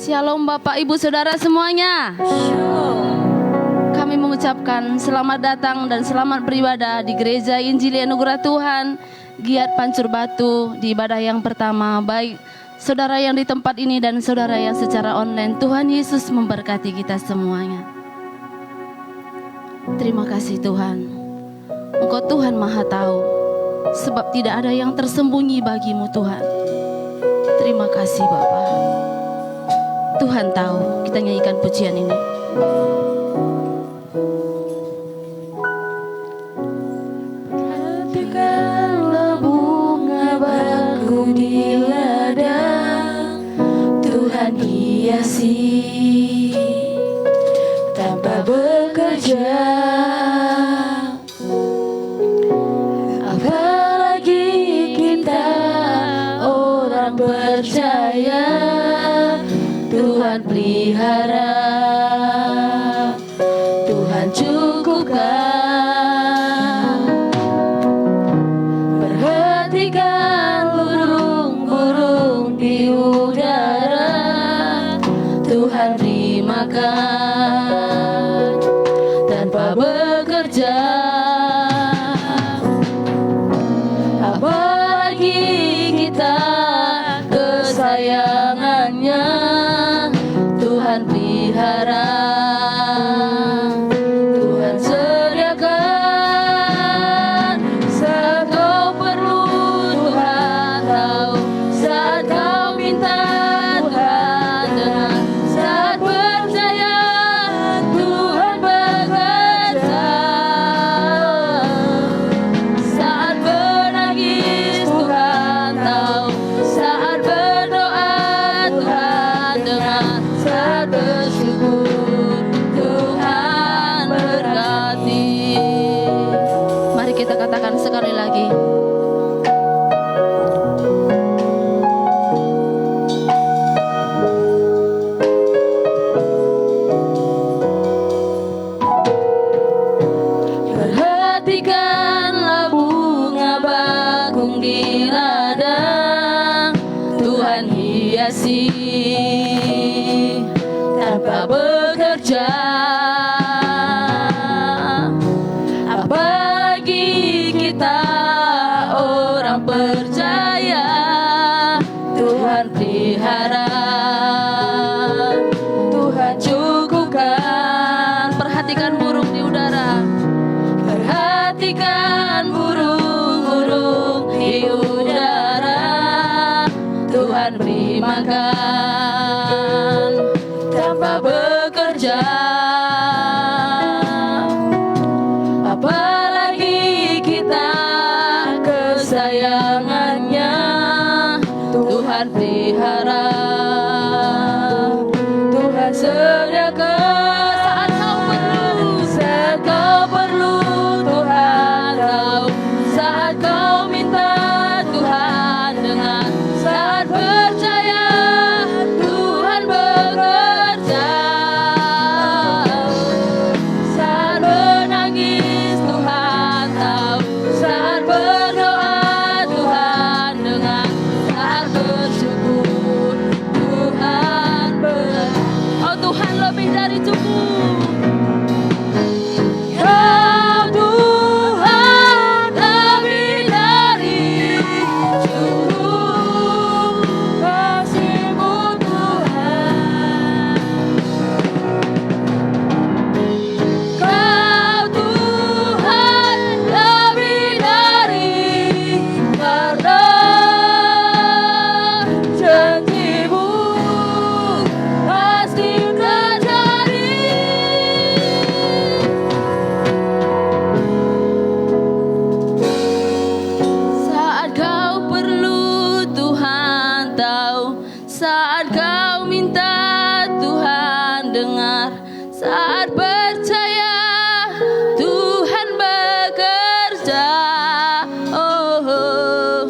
Shalom Bapak Ibu Saudara semuanya. Kami mengucapkan selamat datang dan selamat beribadah di Gereja Injili Anugerah Tuhan Giat Pancur Batu di ibadah yang pertama. Baik saudara yang di tempat ini dan saudara yang secara online, Tuhan Yesus memberkati kita semuanya. Terima kasih Tuhan. Engkau Tuhan Maha Tahu, sebab tidak ada yang tersembunyi bagimu Tuhan. Terima kasih Bapa. Tuhan tahu. Kita nyanyikan pujian ini. Ketikkanlah bunga bakung di ladang, Tuhan hiasi tanpa bekerja. Apalagi kita orang percaya, Tuhan pelihara, Tuhan cukupkan. Perhatikan burung-burung di udara, Tuhan beri makan tanpa bekerja. Apalagi kita kesayangannya, Tuhan pelihara, Tuhan sediakan. Saat kau perlu Tuhan tahu, saat kau minta Tuhan dengar, saat percaya Tuhan bekerja. Saat menangis Tuhan tahu, saat berdoa Tuhan dengar, saat bersyukur Tuhan berkati. Mari kita katakan sekali lagi. Perhatikanlah bunga bakung di ladang, Tuhan hiasi tanpa bekerja. Apalagi kita orang percaya, Tuhan pelihara, Tuhan cukupkan. Perhatikan burung di udara, perhatikan burung-burung di udara, Tuhan beri makan tanpa bekerja. Apalagi kita kesayangannya, Tuhan pelihara, Tuhan sediakan. Saat kau perlu Tuhan tahu, saat kau minta Tuhan dengar, saat percaya Tuhan bekerja. Saat menangis Tuhan tahu, saat berdoa Tuhan dengar, saat bersyukur Tuhan bekerja. Oh Tuhan lebih dari cukup. Kau Tuhan lebih dari cukup, kasih-Mu Tuhan. Kau Tuhan lebih dari karena janji-Mu pasti terjadi. Saat kau perlu Tuhan tahu, saat kau minta Tuhan dengar, saat percaya Tuhan bekerja. Oh,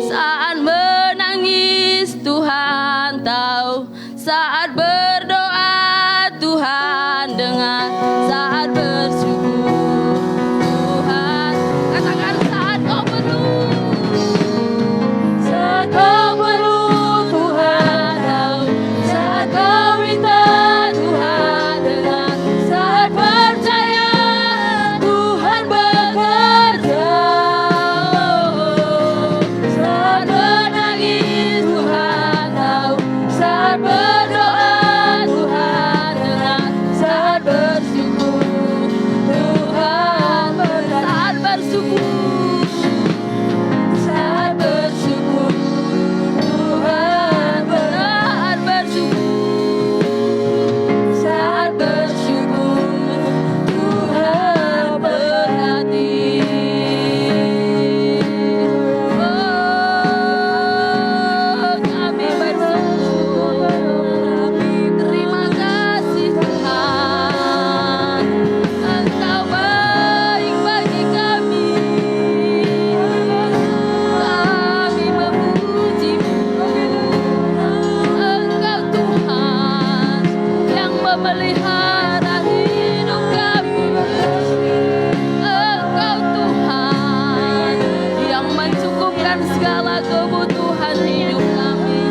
saat menangis Tuhan tahu, saat berdoa Tuhan dengar, saat bersyukur Tuhan. Katakan saat kau perlu, saat kau perlu Tuhan tahu, saat kau melihara hidup kami. Engkau Tuhan yang mencukupkan segala kebutuhan hidup kami.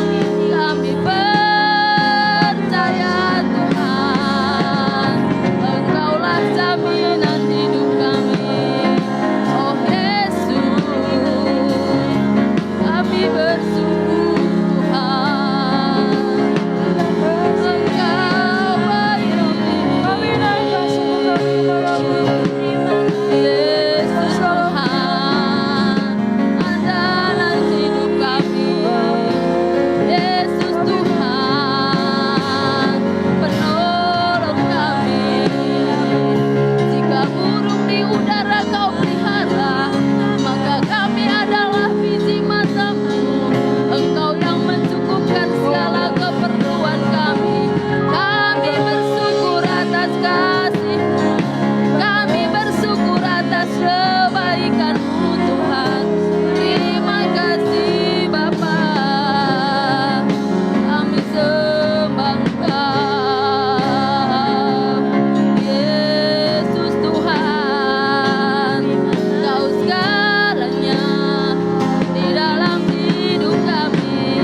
Kami percaya Tuhan, Engkaulah jaminan hidup kami. Oh Yesus, kami bersyukur Tuhan. Engkau baik, Yesus Tuhan, andalan hidup kami. Yesus Tuhan, penolong kami. Jika burung di udara Kau pelihara, maka kami adalah biji matamu. Engkau yang mencukupkan segala keperluan kami. Kami bersyukur atas kasih-Mu. Kami bersyukur atas kebaikan-Mu Tuhan. Terima kasih Bapa. Kami sembah Engkau. Yesus Tuhan, Kau segalanya di dalam hidup kami.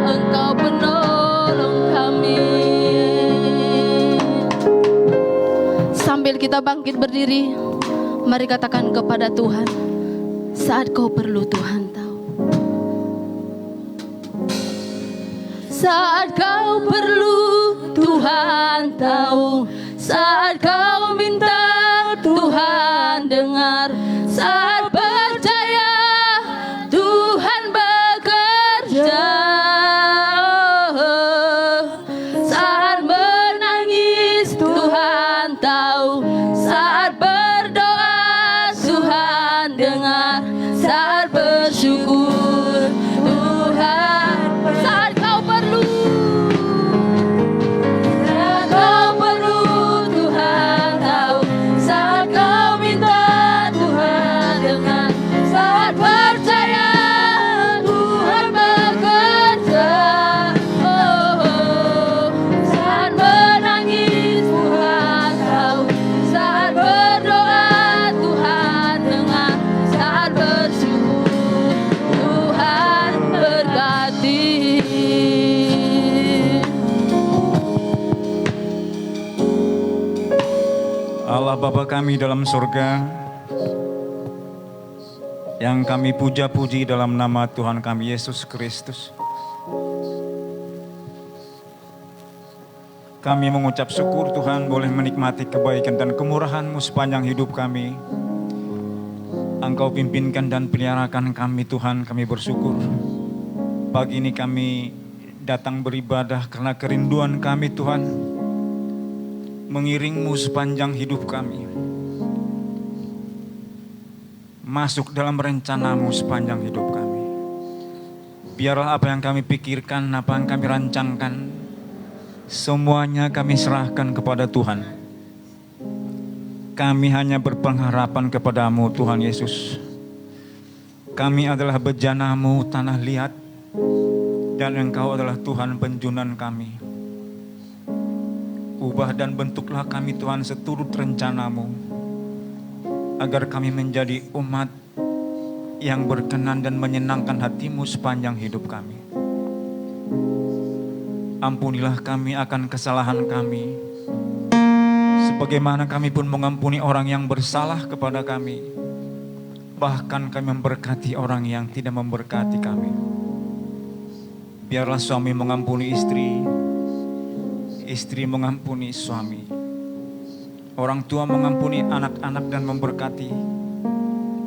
Engkau penolong kami. Sambil kita bangkit berdiri, mari katakan kepada Tuhan, saat Kau perlu Tuhan tahu. Saat Kau perlu Tuhan tahu. Saat Kau minta Tuhan dengar. Saat percaya Tuhan bekerja. Saat menangis Tuhan tahu. Saat berdoa Tuhan dengar. Saat bersyukur Tuhan. Saat Kau perlu. Saat Kau perlu Tuhan tahu. Saat Kau minta Tuhan dengar. Saat percaya Tuhan bekerja. Saat menangis Tuhan tahu. Saat berdoa Tuhan dengar. Saat bersyukur Tuhan berkati. Allah Bapa kami dalam surga, yang kami puja-puji dalam nama Tuhan kami Yesus Kristus. Kami mengucap syukur Tuhan boleh menikmati kebaikan dan kemurahan-Mu sepanjang hidup kami. Engkau pimpinkan dan peliharakan kami Tuhan, kami bersyukur. Pagi ini kami datang beribadah karena kerinduan kami Tuhan, mengiring-Mu sepanjang hidup kami. Masuk dalam rencana-Mu sepanjang hidup kami. Biarlah apa yang kami pikirkan, apa yang kami rancangkan, semuanya kami serahkan kepada Tuhan. Kami hanya berpengharapan kepada-Mu Tuhan Yesus. Kami adalah bejana-Mu tanah liat, dan Engkau adalah Tuhan penjunan kami. Ubah dan bentuklah kami Tuhan seturut rencana-Mu, agar kami menjadi umat yang berkenan dan menyenangkan hati-Mu sepanjang hidup kami. Ampunilah kami akan kesalahan kami, sebagaimana kami pun mengampuni orang yang bersalah kepada kami. Bahkan kami memberkati orang yang tidak memberkati kami. Biarlah suami mengampuni istri, istri mengampuni suami, orang tua mengampuni anak-anak dan memberkati,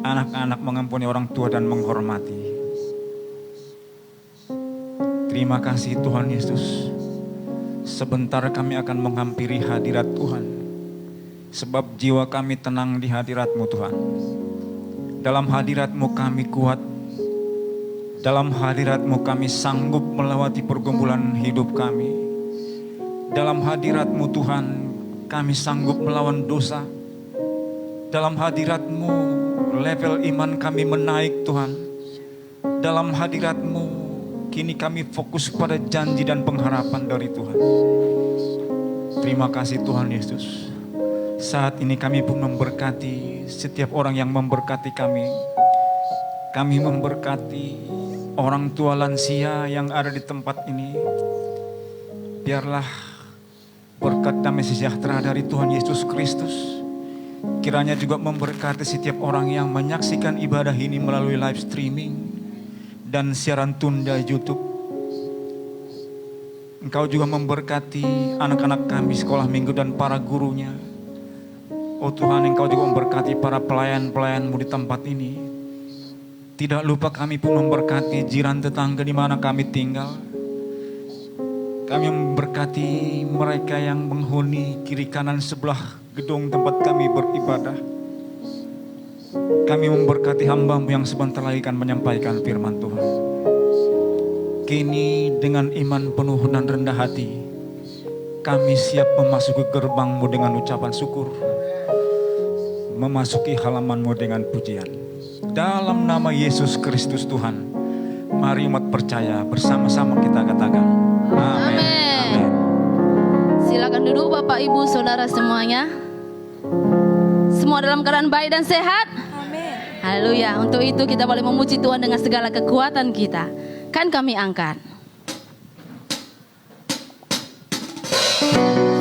anak-anak mengampuni orang tua dan menghormati. Terima kasih Tuhan Yesus. Sebentar kami akan menghampiri hadirat Tuhan, sebab jiwa kami tenang di hadirat-Mu Tuhan. Dalam hadirat-Mu kami kuat, dalam hadirat-Mu kami sanggup melewati pergumulan hidup kami. Dalam hadirat-Mu Tuhan kami sanggup melawan dosa. Dalam hadirat-Mu level iman kami menaik Tuhan. Dalam hadirat-Mu kini kami fokus pada janji dan pengharapan dari Tuhan. Terima kasih Tuhan Yesus. Saat ini kami pun memberkati setiap orang yang memberkati kami. Kami memberkati orang tua lansia yang ada di tempat ini. Biarlah berkat damai sejahtera dari Tuhan Yesus Kristus kiranya juga memberkati setiap orang yang menyaksikan ibadah ini melalui live streaming dan siaran tunda YouTube. Engkau juga memberkati anak-anak kami sekolah minggu dan para gurunya. Oh Tuhan, Engkau juga memberkati para pelayan-pelayan-Mu di tempat ini. Tidak lupa kami pun memberkati jiran tetangga di mana kami tinggal. Kami memberkati mereka yang menghuni kiri kanan sebelah gedung tempat kami beribadah. Kami memberkati hamba-Mu yang sebentar lagi akan menyampaikan firman Tuhan. Kini dengan iman penuh dan rendah hati, kami siap memasuki gerbang-Mu dengan ucapan syukur, memasuki halaman-Mu dengan pujian. Dalam nama Yesus Kristus Tuhan, mari umat percaya bersama-sama kita katakan amin. Amin. Silakan duduk Bapak Ibu Saudara semuanya. Semua dalam keadaan baik dan sehat? Amin. Haleluya. Untuk itu kita boleh memuji Tuhan dengan segala kekuatan kita. Kan kami angkat. Oh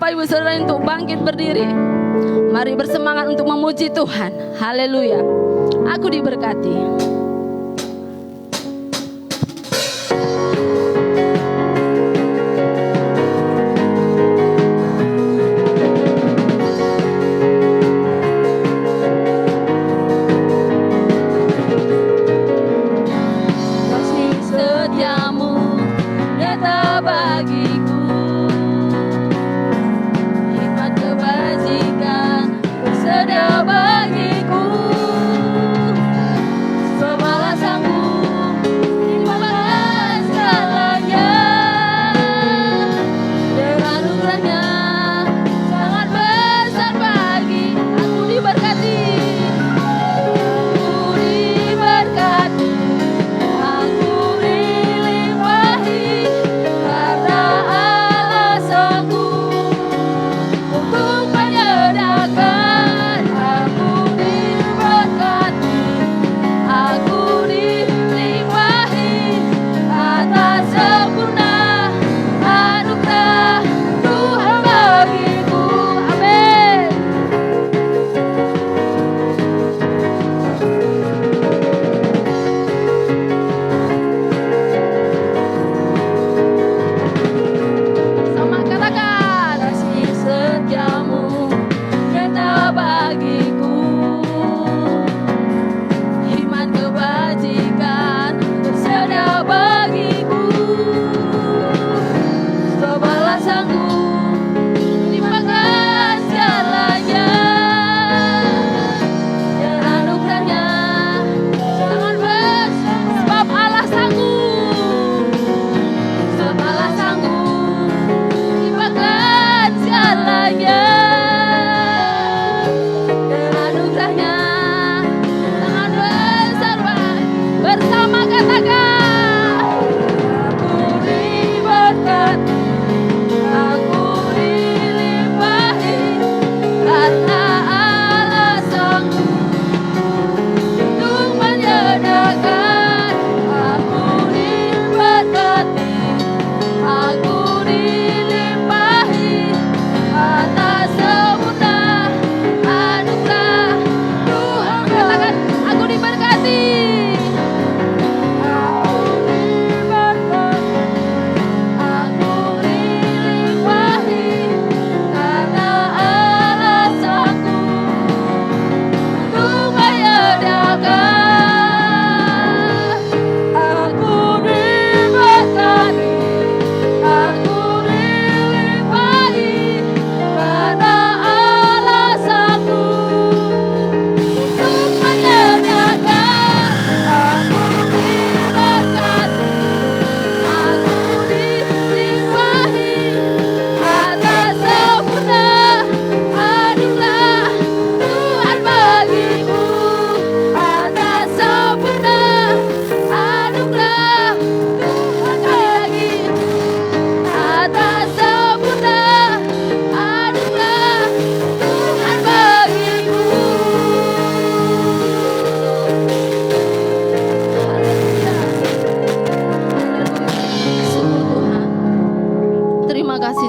Bapak Ibu Saudara untuk bangkit berdiri. Mari bersemangat untuk memuji Tuhan. Haleluya. Aku diberkati.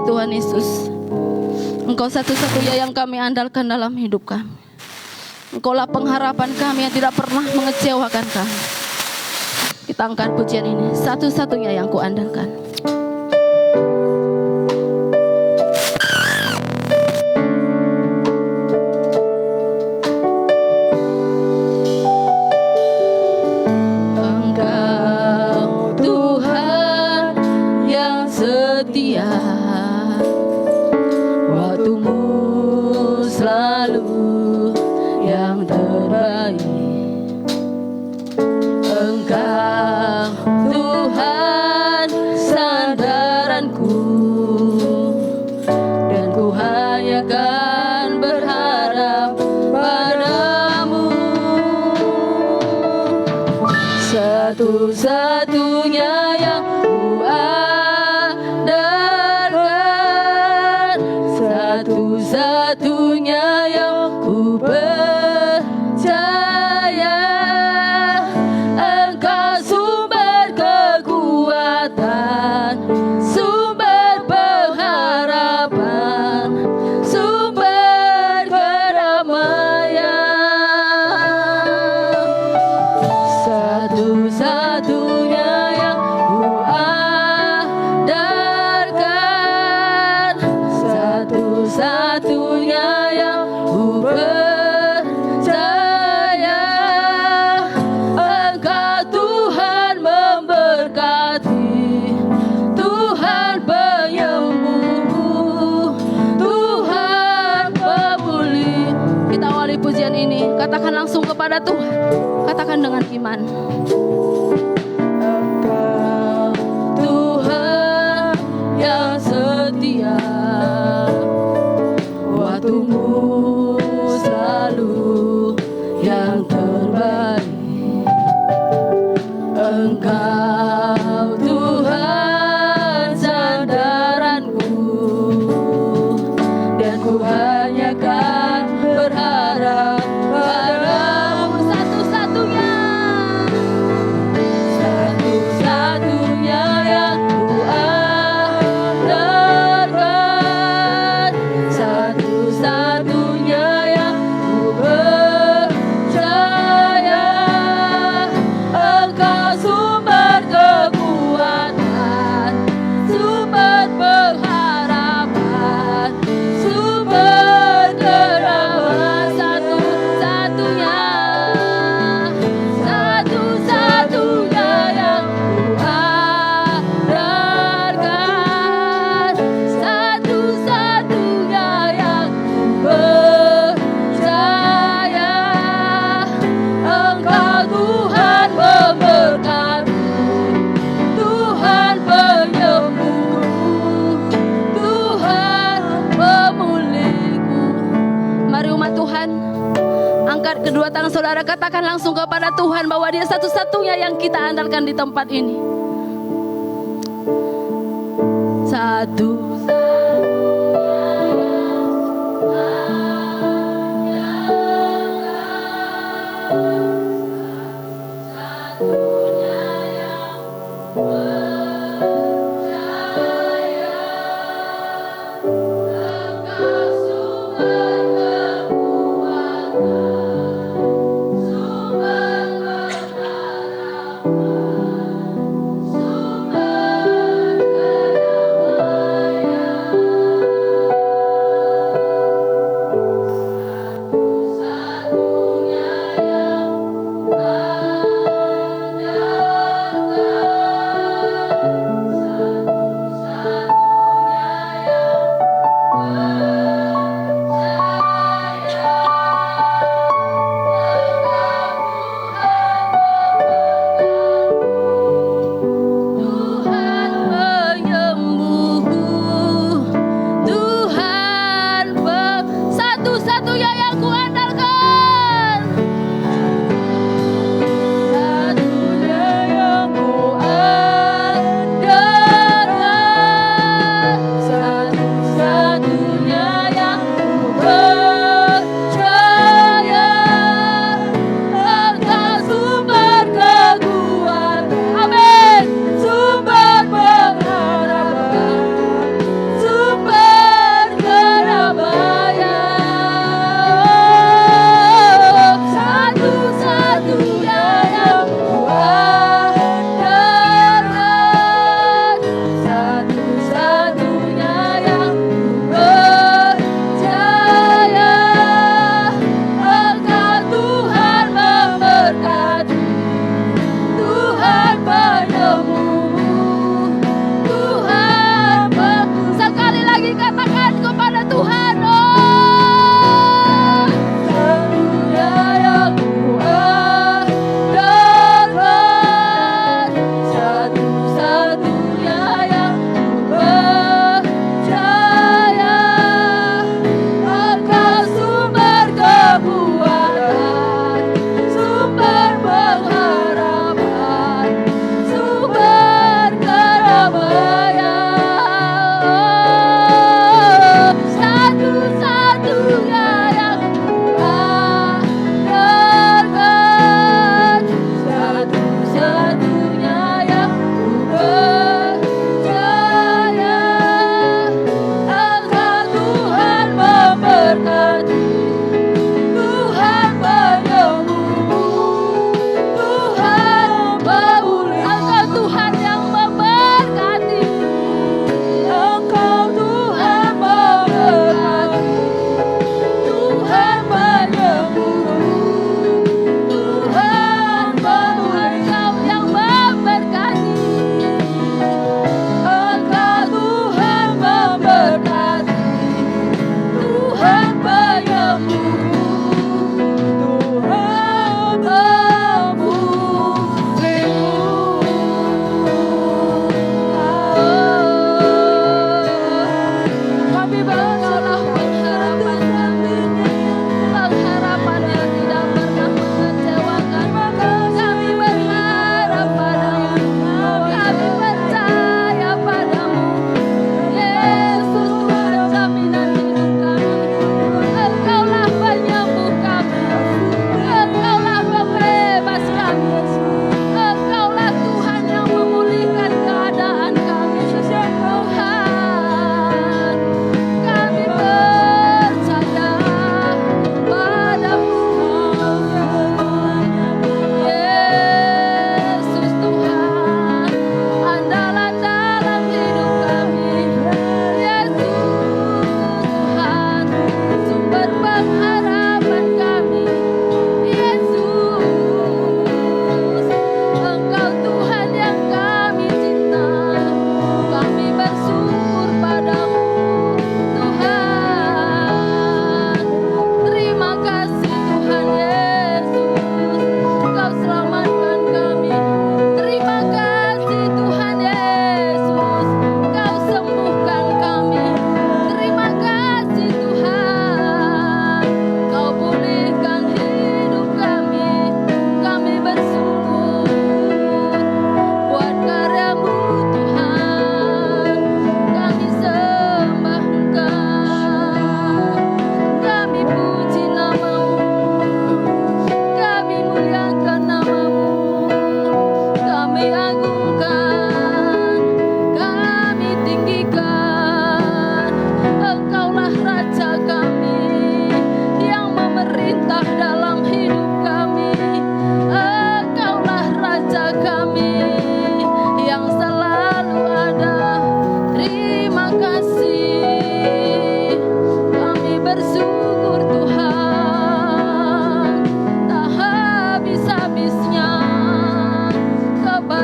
Tuhan Yesus. Engkau satu-satunya yang kami andalkan dalam hidup kami. Engkaulah pengharapan kami yang tidak pernah mengecewakan kami. Kita angkat pujian ini, satu-satunya yang kuandalkan. Engkau Tuhan yang setia, waktumu selalu yang terbaik. Engkau Tuhan sandaranku, dan ku hanya akan berharap padamu. Satu-satunya yang ku andalkan, satu-satunya yang ku percaya. Engkau sumber kekuatan, sumber pengharapan, kepada Tuhan. Katakan dengan iman. Engkau Tuhan yang setia, waktumu selalu yang terbaik. Engkau Tuhan sandaranku, dan ku hanya kan berharap padamu. Satu-satunya yang ku andalkan, satu-satunya yang ku percaya. Engkau sumber kekuatan, sumber pengharapan, sumber keramat. Satu-satunya yang ku andalkan, satu-satunya yang ku percaya. Engkau Tuhan pemberkati, Tuhan penyembuhku, Tuhan pemulihku. Mari umat Tuhan, angkat kedua tangan saudara, katakan langsung kepada Tuhan bahwa Dia satu-satunya yang kita andalkan di tempat ini.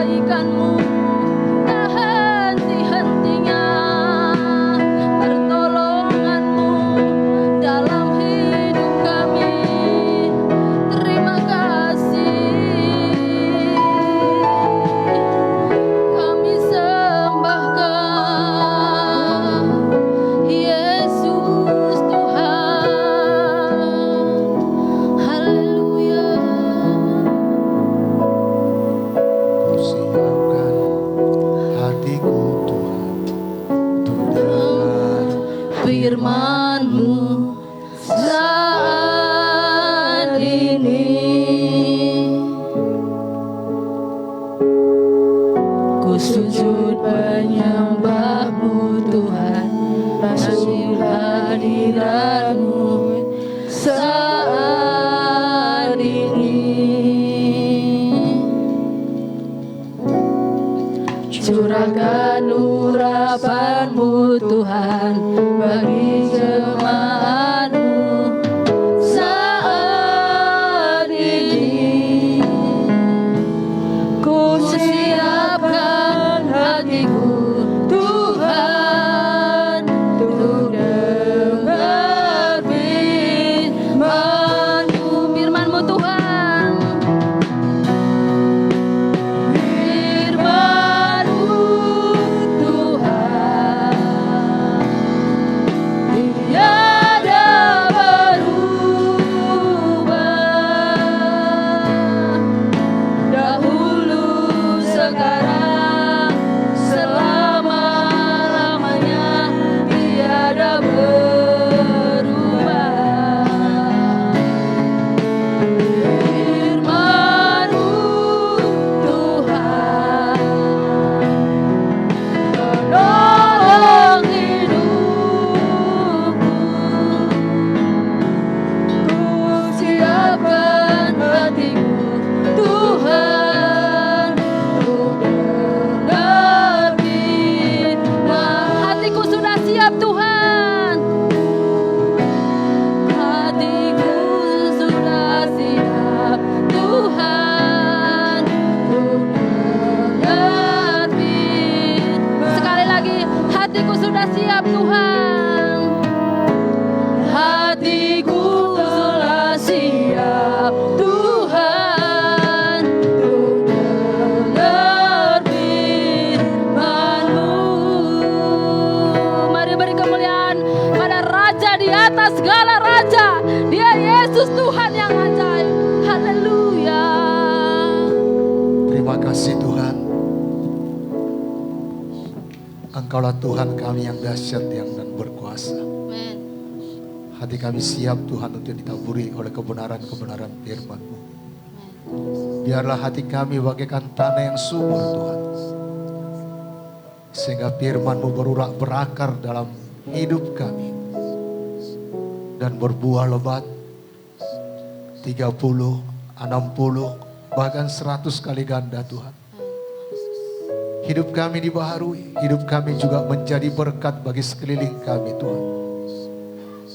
kebaikan-Mu tak henti-hentinya, pertolongan-Mu dalam hidup kami. Terima kasih, kami sembahkan Yesus Tuhan. Haleluya. Siapkan hatiku Tuhan untuk dengar Firman-Mu saat ini. Ku sujud menyembah-Mu Tuhan, masuk hadirat-Mu saat ini. Curahkan urapan-Mu Tuhan bagi jemaat-Mu saat ini. Ku siapkan hatiku Tuhan untuk dengar firman-Mu. Firman-Mu Tuhan, firman-Mu Tuhan, tiada berubah, dahulu sekarang selama-lamanya tiada berubah. Firman-Mu Tuhan, menolong hidupku. Ku siapkan hatiku Tuhan untuk dengar firman. Hatiku sudah siap Tuhan, hatiku sudah siap Tuhan untuk dengar firman. Sekali lagi, hatiku sudah siap Tuhan, hatiku sudah siap Tuhan untuk dengar firman-Mu. Mari beri kemuliaan pada Raja di atas segala raja. Dia Yesus Tuhan yang ajaib. Haleluya. Terima kasih Tuhan. Engkaulah Tuhan kami yang dahsyat yang dan berkuasa. Amen. Hati kami siap Tuhan untuk ditaburi oleh kebenaran-kebenaran firman-Mu. Biarlah hati kami bagaikan tanah yang subur Tuhan, sehingga firman-Mu berurak berakar dalam hidup kami dan berbuah lebat 30, 60, bahkan 100 kali ganda Tuhan. Hidup kami dibaharui, hidup kami juga menjadi berkat bagi sekeliling kami Tuhan.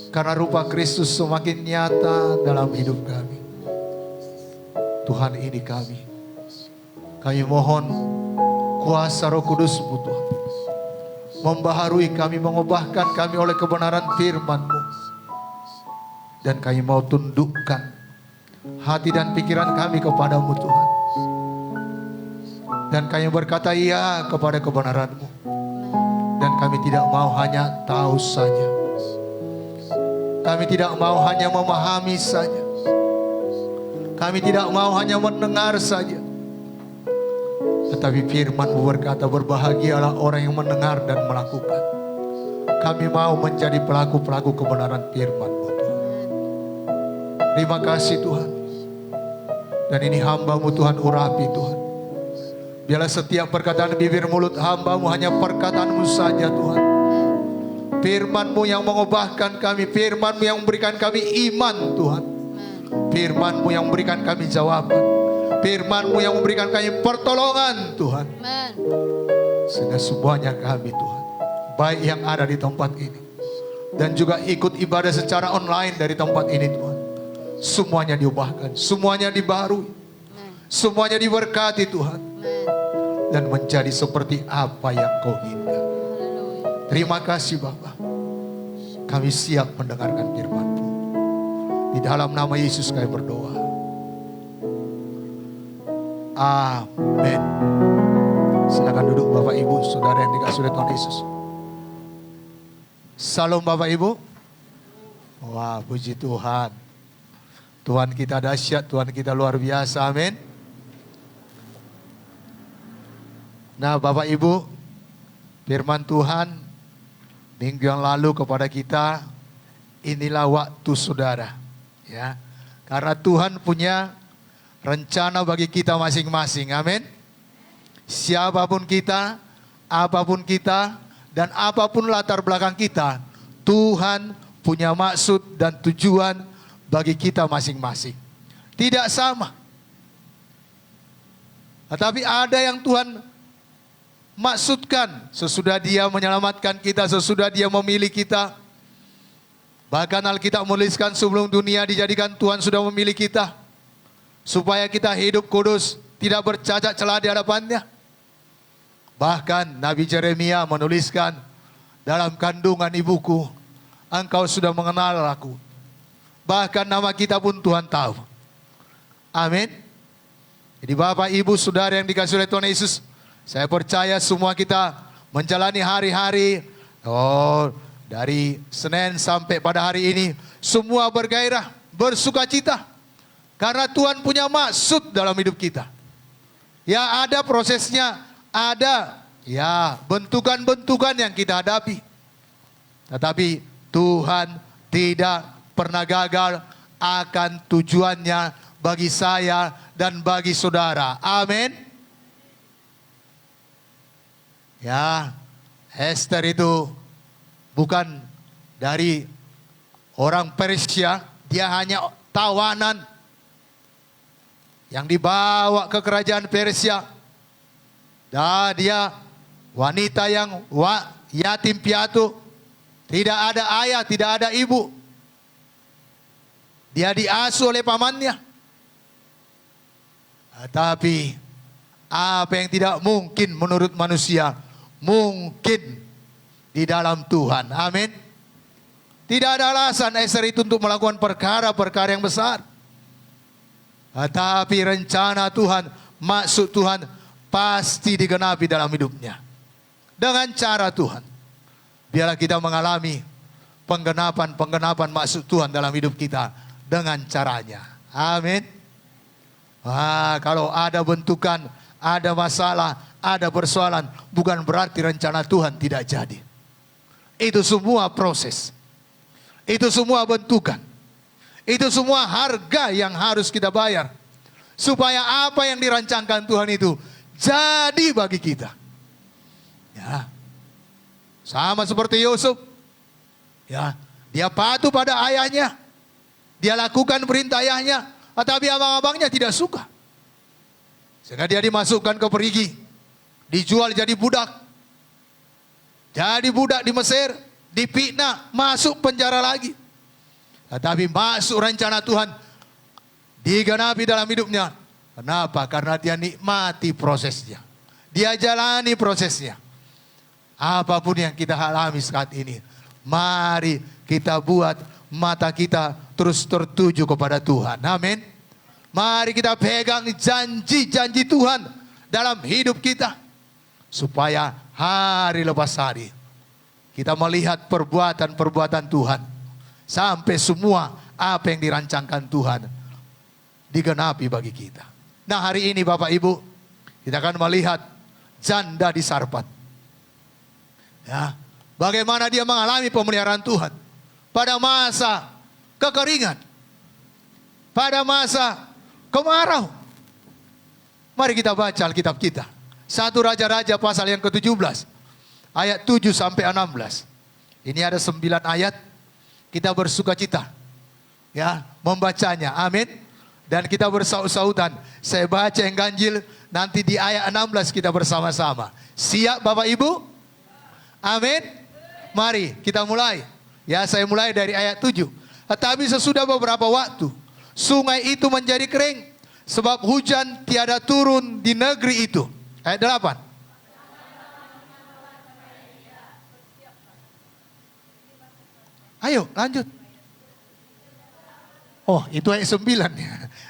Karena rupa Kristus semakin nyata dalam hidup kami. Tuhan, ini kami. Kami mohon kuasa Roh Kudus-Mu Tuhan membaharui kami, mengubahkan kami oleh kebenaran firman-Mu. Dan kami mau tundukkan hati dan pikiran kami kepadamu Tuhan. Dan kami berkata iya kepada kebenaran-Mu. Dan kami tidak mau hanya tahu saja. Kami tidak mau hanya memahami saja. Kami tidak mau hanya mendengar saja. Tetapi firman-Mu berkata, berbahagialah orang yang mendengar dan melakukan. Kami mau menjadi pelaku-pelaku kebenaran firman-Mu Tuhan. Terima kasih Tuhan. Dan ini hamba-Mu Tuhan, urapi Tuhan. Biarlah setiap perkataan bibir mulut hamba-Mu hanya perkataan-Mu saja Tuhan. Firman-Mu yang mengubahkan kami, firman-Mu yang memberikan kami iman Tuhan. Firman-Mu yang memberikan kami jawaban, firman-Mu yang memberikan kami pertolongan Tuhan. Sehingga semuanya kami Tuhan, baik yang ada di tempat ini dan juga ikut ibadah secara online dari tempat ini Tuhan, semuanya diubahkan, semuanya dibaharui, semuanya diberkati Tuhan. dan menjadi seperti apa yang Kau inginkan. Terima kasih Bapa. Kami siap mendengarkan firman-Mu. Di dalam nama Yesus kami berdoa. Amin. Silakan duduk Bapak Ibu, saudara yang dikasihi oleh Tuhan Yesus. Salam Bapak Ibu. Wah, puji Tuhan. Tuhan kita dahsyat, Tuhan kita luar biasa, amin. Nah Bapak Ibu, firman Tuhan minggu yang lalu kepada kita, inilah waktu saudara. Ya, karena Tuhan punya rencana bagi kita masing-masing, amin. Siapapun kita, apapun kita, dan apapun latar belakang kita, Tuhan punya maksud dan tujuan bagi kita masing-masing. Tidak sama. Tetapi ada yang Tuhan maksudkan sesudah Dia menyelamatkan kita, sesudah Dia memilih kita. Bahkan Alkitab menuliskan sebelum dunia dijadikan Tuhan sudah memilih kita. Supaya kita hidup kudus, tidak bercacat celah di hadapan-Nya. Bahkan Nabi Yeremia menuliskan, dalam kandungan ibuku, Engkau sudah mengenal aku. Bahkan nama kita pun Tuhan tahu. Amin. Jadi Bapak, Ibu, Saudara yang dikasihi oleh Tuhan Yesus, saya percaya semua kita menjalani hari-hari, dari Senin sampai pada hari ini, semua bergairah, bersukacita. Karena Tuhan punya maksud dalam hidup kita. Ya ada prosesnya, ada ya bentukan-bentukan yang kita hadapi. Tetapi Tuhan tidak pernah gagal akan tujuannya bagi saya dan bagi saudara. Amin. Ya, Esther itu bukan dari orang Persia, dia hanya tawanan yang dibawa ke kerajaan Persia. Dan dia wanita yang yatim piatu, tidak ada ayah, tidak ada ibu. Dia diasuh oleh pamannya. Tapi apa yang tidak mungkin menurut manusia, mungkin di dalam Tuhan. Amin. Tidak ada alasan Esther itu untuk melakukan perkara-perkara yang besar. Tapi rencana Tuhan, maksud Tuhan pasti digenapi dalam hidupnya. Dengan cara Tuhan. Biarlah kita mengalami penggenapan maksud Tuhan dalam hidup kita dengan caranya. Amin. Kalau ada bentukan, ada masalah, ada persoalan, bukan berarti rencana Tuhan tidak jadi. Itu semua proses. Itu semua bentukan. Itu semua harga yang harus kita bayar. Supaya apa yang dirancangkan Tuhan itu jadi bagi kita. Ya. Sama seperti Yusuf. Ya, dia patuh pada ayahnya. Dia lakukan perintah ayahnya. Tetapi abang-abangnya tidak suka. Sehingga dia dimasukkan ke perigi. Dijual jadi budak. Jadi budak di Mesir. Dipitnah, masuk penjara lagi. Tetapi masuk rencana Tuhan digenapi dalam hidupnya. Kenapa? Karena dia nikmati prosesnya. Dia jalani prosesnya. Apapun yang kita alami saat ini, mari kita buat mata kita terus tertuju kepada Tuhan. Amin. Mari kita pegang janji-janji Tuhan dalam hidup kita. Supaya hari lepas hari kita melihat perbuatan-perbuatan Tuhan. Sampai semua apa yang dirancangkan Tuhan digenapi bagi kita. Nah hari ini Bapak Ibu, kita akan melihat janda di Sarfat. Ya, bagaimana dia mengalami pemeliharaan Tuhan pada masa kekeringan, pada masa kemarau. Mari kita baca Alkitab kita. 1 Raja-Raja pasal yang ke-17 ayat 7 sampai 16. Ini ada 9 ayat. Kita bersukacita ya membacanya. Amin. Dan kita bersaut-sautan. Saya baca yang ganjil, nanti di ayat 16 kita bersama-sama. Siap Bapak Ibu? Amin. Mari kita mulai. Ya, saya mulai dari ayat 7. Tetapi sesudah beberapa waktu, sungai itu menjadi kering, sebab hujan tiada turun di negeri itu. Ayat 8. Ayo lanjut. Oh itu ayat 9.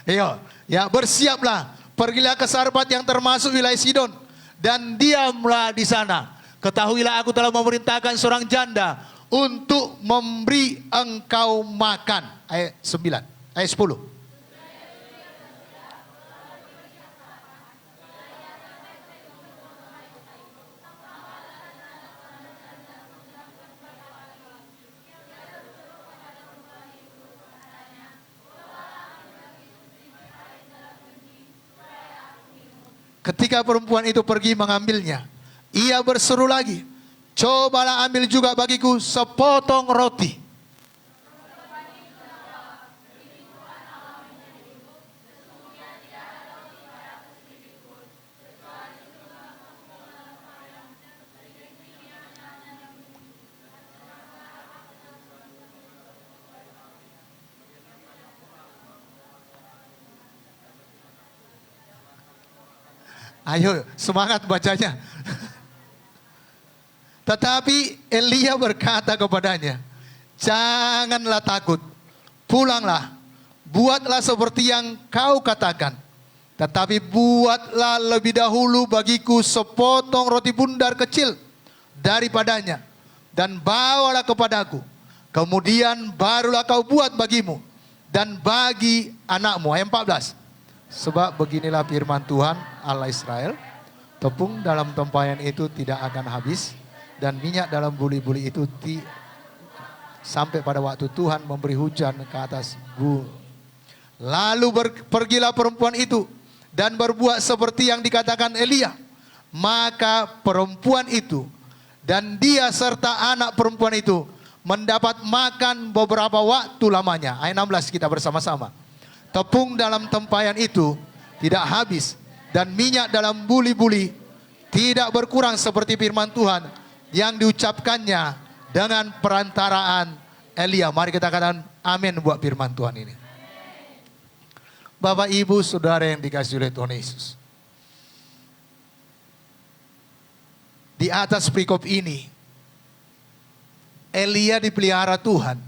Ayo, ya bersiaplah, pergilah ke Sarpat yang termasuk wilayah Sidon dan diamlah di sana. Ketahuilah aku telah memerintahkan seorang janda untuk memberi engkau makan. Ayat 9, ayat 10. Ketika perempuan itu pergi mengambilnya, ia berseru lagi, cobalah ambil juga bagiku sepotong roti. Ayo semangat bacanya. Tetapi Elia berkata kepadanya, janganlah takut, pulanglah, buatlah seperti yang kau katakan. Tetapi buatlah lebih dahulu bagiku sepotong roti bundar kecil daripadanya, dan bawalah kepadaku. Kemudian barulah kau buat bagimu dan bagi anakmu. Ayat 14. Sebab beginilah firman Tuhan Allah Israel, tepung dalam tempayan itu tidak akan habis, dan minyak dalam buli-buli itu sampai pada waktu Tuhan memberi hujan ke atas bumi. Lalu pergilah perempuan itu dan berbuat seperti yang dikatakan Elia. Maka perempuan itu dan dia serta anak perempuan itu mendapat makan beberapa waktu lamanya. Ayat 16 kita bersama-sama. Tepung dalam tempayan itu tidak habis, dan minyak dalam buli-buli tidak berkurang seperti firman Tuhan yang diucapkannya dengan perantaraan Elia. Mari kita katakan amin buat firman Tuhan ini. Bapak, Ibu, Saudara yang dikasihi oleh Tuhan Yesus. Di atas perikop ini, Elia dipelihara Tuhan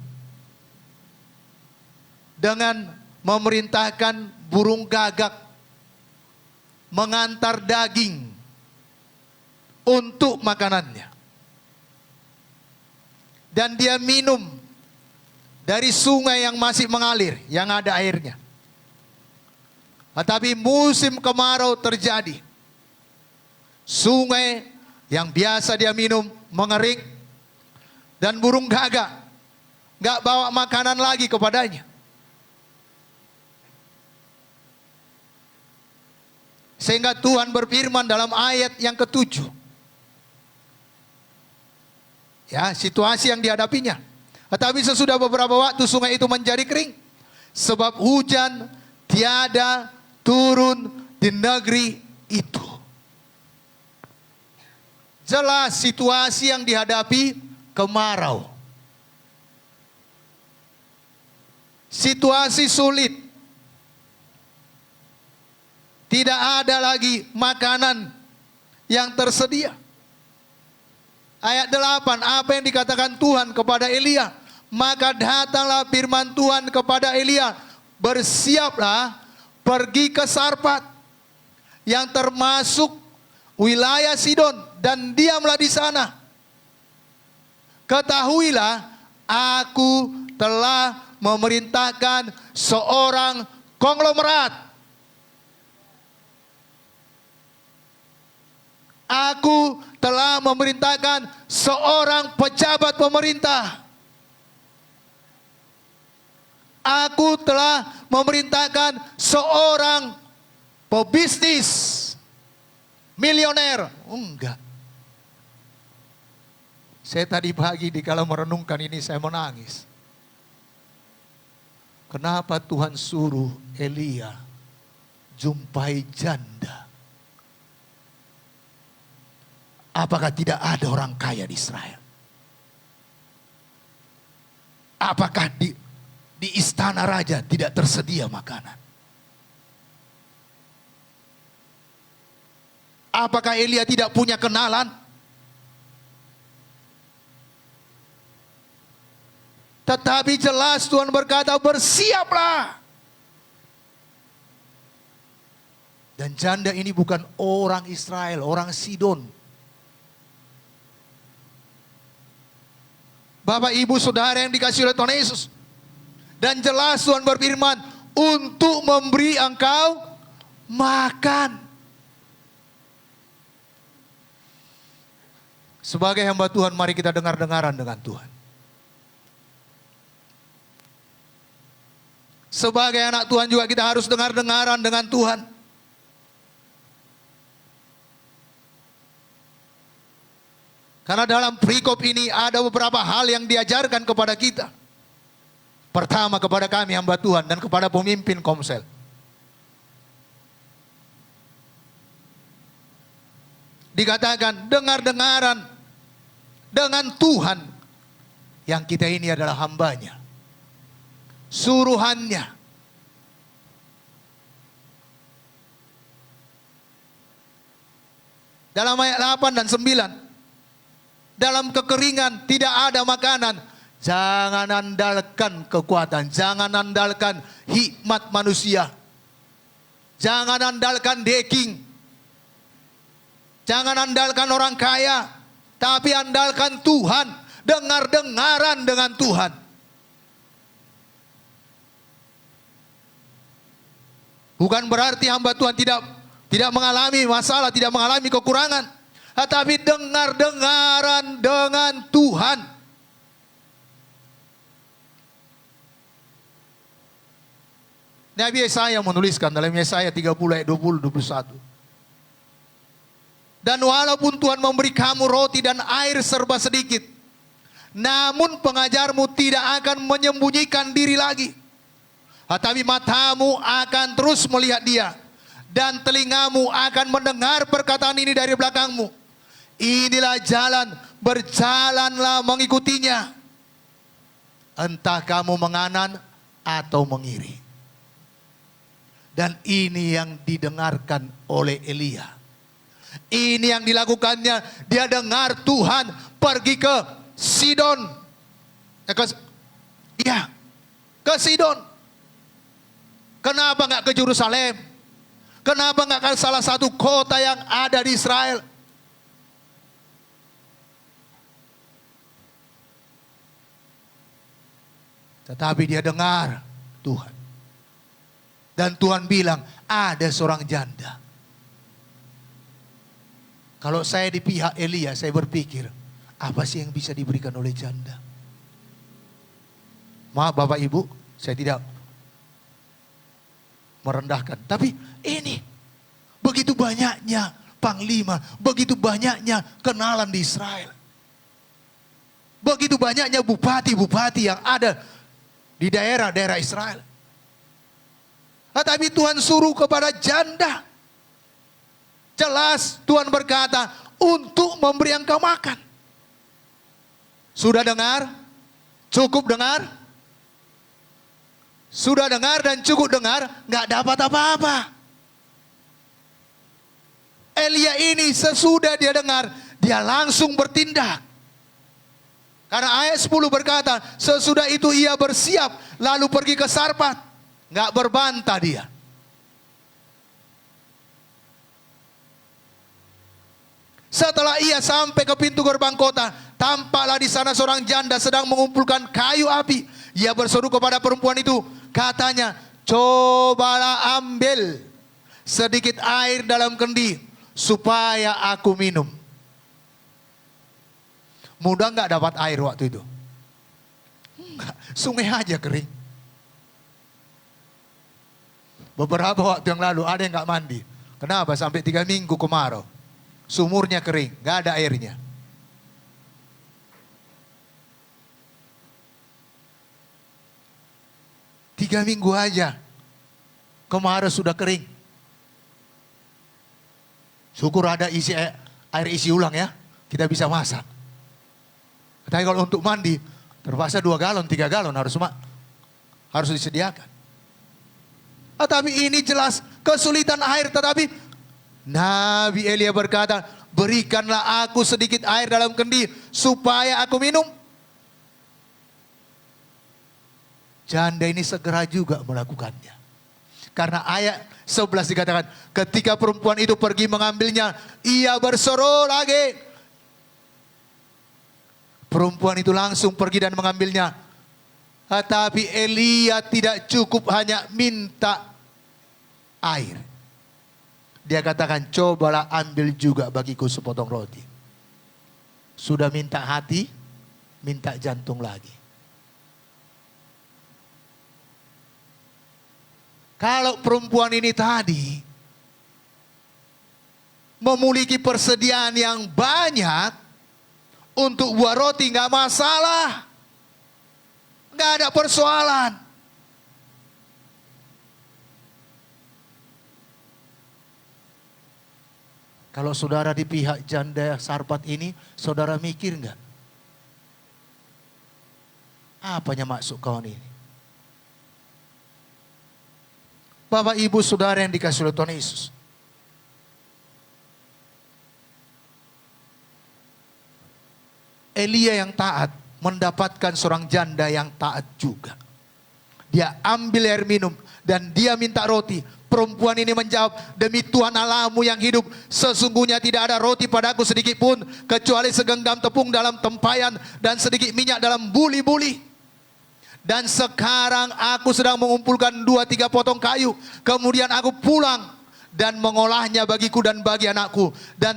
dengan memerintahkan burung gagak mengantar daging untuk makanannya. Dan dia minum dari sungai yang masih mengalir, yang ada airnya. Tetapi musim kemarau terjadi. Sungai yang biasa dia minum mengering, dan burung gagak gak bawa makanan lagi kepadanya. Sehingga Tuhan berfirman dalam ayat yang ke-7. Ya, situasi yang dihadapinya. Tetapi sesudah beberapa waktu sungai itu menjadi kering, sebab hujan tiada turun di negeri itu. Jelas situasi yang dihadapi kemarau. Situasi sulit. Tidak ada lagi makanan yang tersedia. Ayat 8, apa yang dikatakan Tuhan kepada Elia? Maka datanglah firman Tuhan kepada Elia, bersiaplah, pergi ke Sarpat yang termasuk wilayah Sidon, dan diamlah di sana. Ketahuilah, aku telah memerintahkan seorang konglomerat. Aku telah memerintahkan seorang pejabat pemerintah. Aku telah memerintahkan seorang pebisnis milioner. Enggak. Saya tadi pagi kalau merenungkan ini saya menangis. Kenapa Tuhan suruh Elia jumpai janda? Apakah tidak ada orang kaya di Israel? Apakah di istana raja tidak tersedia makanan? Apakah Elia tidak punya kenalan? Tetapi jelas Tuhan berkata, bersiaplah. Dan janda ini bukan orang Israel, orang Sidon. Bapak, Ibu, Saudara yang dikasihi oleh Tuhan Yesus. Dan jelas Tuhan berfirman, untuk memberi engkau makan. Sebagai hamba Tuhan, mari kita dengar-dengaran dengan Tuhan. Sebagai anak Tuhan juga kita harus dengar-dengaran dengan Tuhan. Karena dalam perikop ini ada beberapa hal yang diajarkan kepada kita. Pertama, kepada kami hamba Tuhan dan kepada pemimpin Komsel. Dikatakan dengar-dengaran dengan Tuhan yang kita ini adalah hambanya. Suruhannya. Dalam ayat 8 dan 9. Dalam kekeringan tidak ada makanan. Jangan andalkan kekuatan. Jangan andalkan hikmat manusia. Jangan andalkan daging. Jangan andalkan orang kaya. Tapi andalkan Tuhan. Dengar-dengaran dengan Tuhan. Bukan berarti hamba Tuhan tidak mengalami masalah, tidak mengalami kekurangan. Tetapi dengar-dengaran dengan Tuhan. Nabi Yesaya menuliskan dalam Yesaya 30 ayat 20-21. Dan walaupun Tuhan memberi kamu roti dan air serba sedikit, namun pengajarmu tidak akan menyembunyikan diri lagi. Tetapi matamu akan terus melihat dia, dan telingamu akan mendengar perkataan ini dari belakangmu. Inilah jalan, berjalanlah mengikutinya. Entah kamu menganan atau mengiri. Dan ini yang didengarkan oleh Elia. Ini yang dilakukannya. Dia dengar Tuhan pergi ke Sidon. Ke Sidon. Kenapa nggak ke Yerusalem? Kenapa nggak ke salah satu kota yang ada di Israel? Tetapi dia dengar Tuhan. Dan Tuhan bilang, ada seorang janda. Kalau saya di pihak Elia, saya berpikir, apa sih yang bisa diberikan oleh janda? Maaf Bapak Ibu, saya tidak merendahkan. Tapi ini, begitu banyaknya panglima, begitu banyaknya kenalan di Israel. Begitu banyaknya bupati-bupati yang ada di daerah-daerah Israel. Tetapi Tuhan suruh kepada janda. Jelas Tuhan berkata, untuk memberi engkau makan. Sudah dengar? Cukup dengar? Sudah dengar dan cukup dengar, nggak dapat apa-apa. Elia ini sesudah dia dengar, dia langsung bertindak. Karena ayat 10 berkata, sesudah itu ia bersiap, lalu pergi ke Sarpat. Nggak berbantah dia. Setelah ia sampai ke pintu gerbang kota, tampaklah di sana seorang janda sedang mengumpulkan kayu api. Ia berseru kepada perempuan itu, katanya, cobalah ambil sedikit air dalam kendi, supaya aku minum. Mudah nggak dapat air waktu itu? Sungai aja kering. Beberapa waktu yang lalu ada yang nggak mandi. Kenapa? Sampai 3 minggu kemarau. Sumurnya kering, nggak ada airnya. Tiga minggu aja kemarau sudah kering. Syukur ada air isi ulang ya, kita bisa masak. Tapi kalau untuk mandi, terpaksa 2 galon, 3 galon harus disediakan. Tapi ini jelas kesulitan air. Tetapi Nabi Elia berkata, berikanlah aku sedikit air dalam kendi supaya aku minum. Janda ini segera juga melakukannya. Karena ayat 11 dikatakan, ketika perempuan itu pergi mengambilnya, ia berseru lagi. Perempuan itu langsung pergi dan mengambilnya. Tetapi Elia tidak cukup hanya minta air. Dia katakan, cobalah ambil juga bagiku sepotong roti. Sudah minta hati, minta jantung lagi. Kalau perempuan ini tadi memiliki persediaan yang banyak untuk buah roti, nggak masalah, nggak ada persoalan. Kalau saudara di pihak janda Sarfat ini, saudara mikir nggak? Apanya maksud kawan ini? Bapak ibu saudara yang dikasihi oleh Tuhan Yesus. Elia yang taat mendapatkan seorang janda yang taat juga. Dia ambil air minum dan dia minta roti. Perempuan ini menjawab, demi Tuhan Allahmu yang hidup, sesungguhnya tidak ada roti padaku sedikit pun, kecuali segenggam tepung dalam tempayan dan sedikit minyak dalam buli-buli. Dan sekarang aku sedang mengumpulkan 2-3 potong kayu. Kemudian aku pulang dan mengolahnya bagiku dan bagi anakku. Dan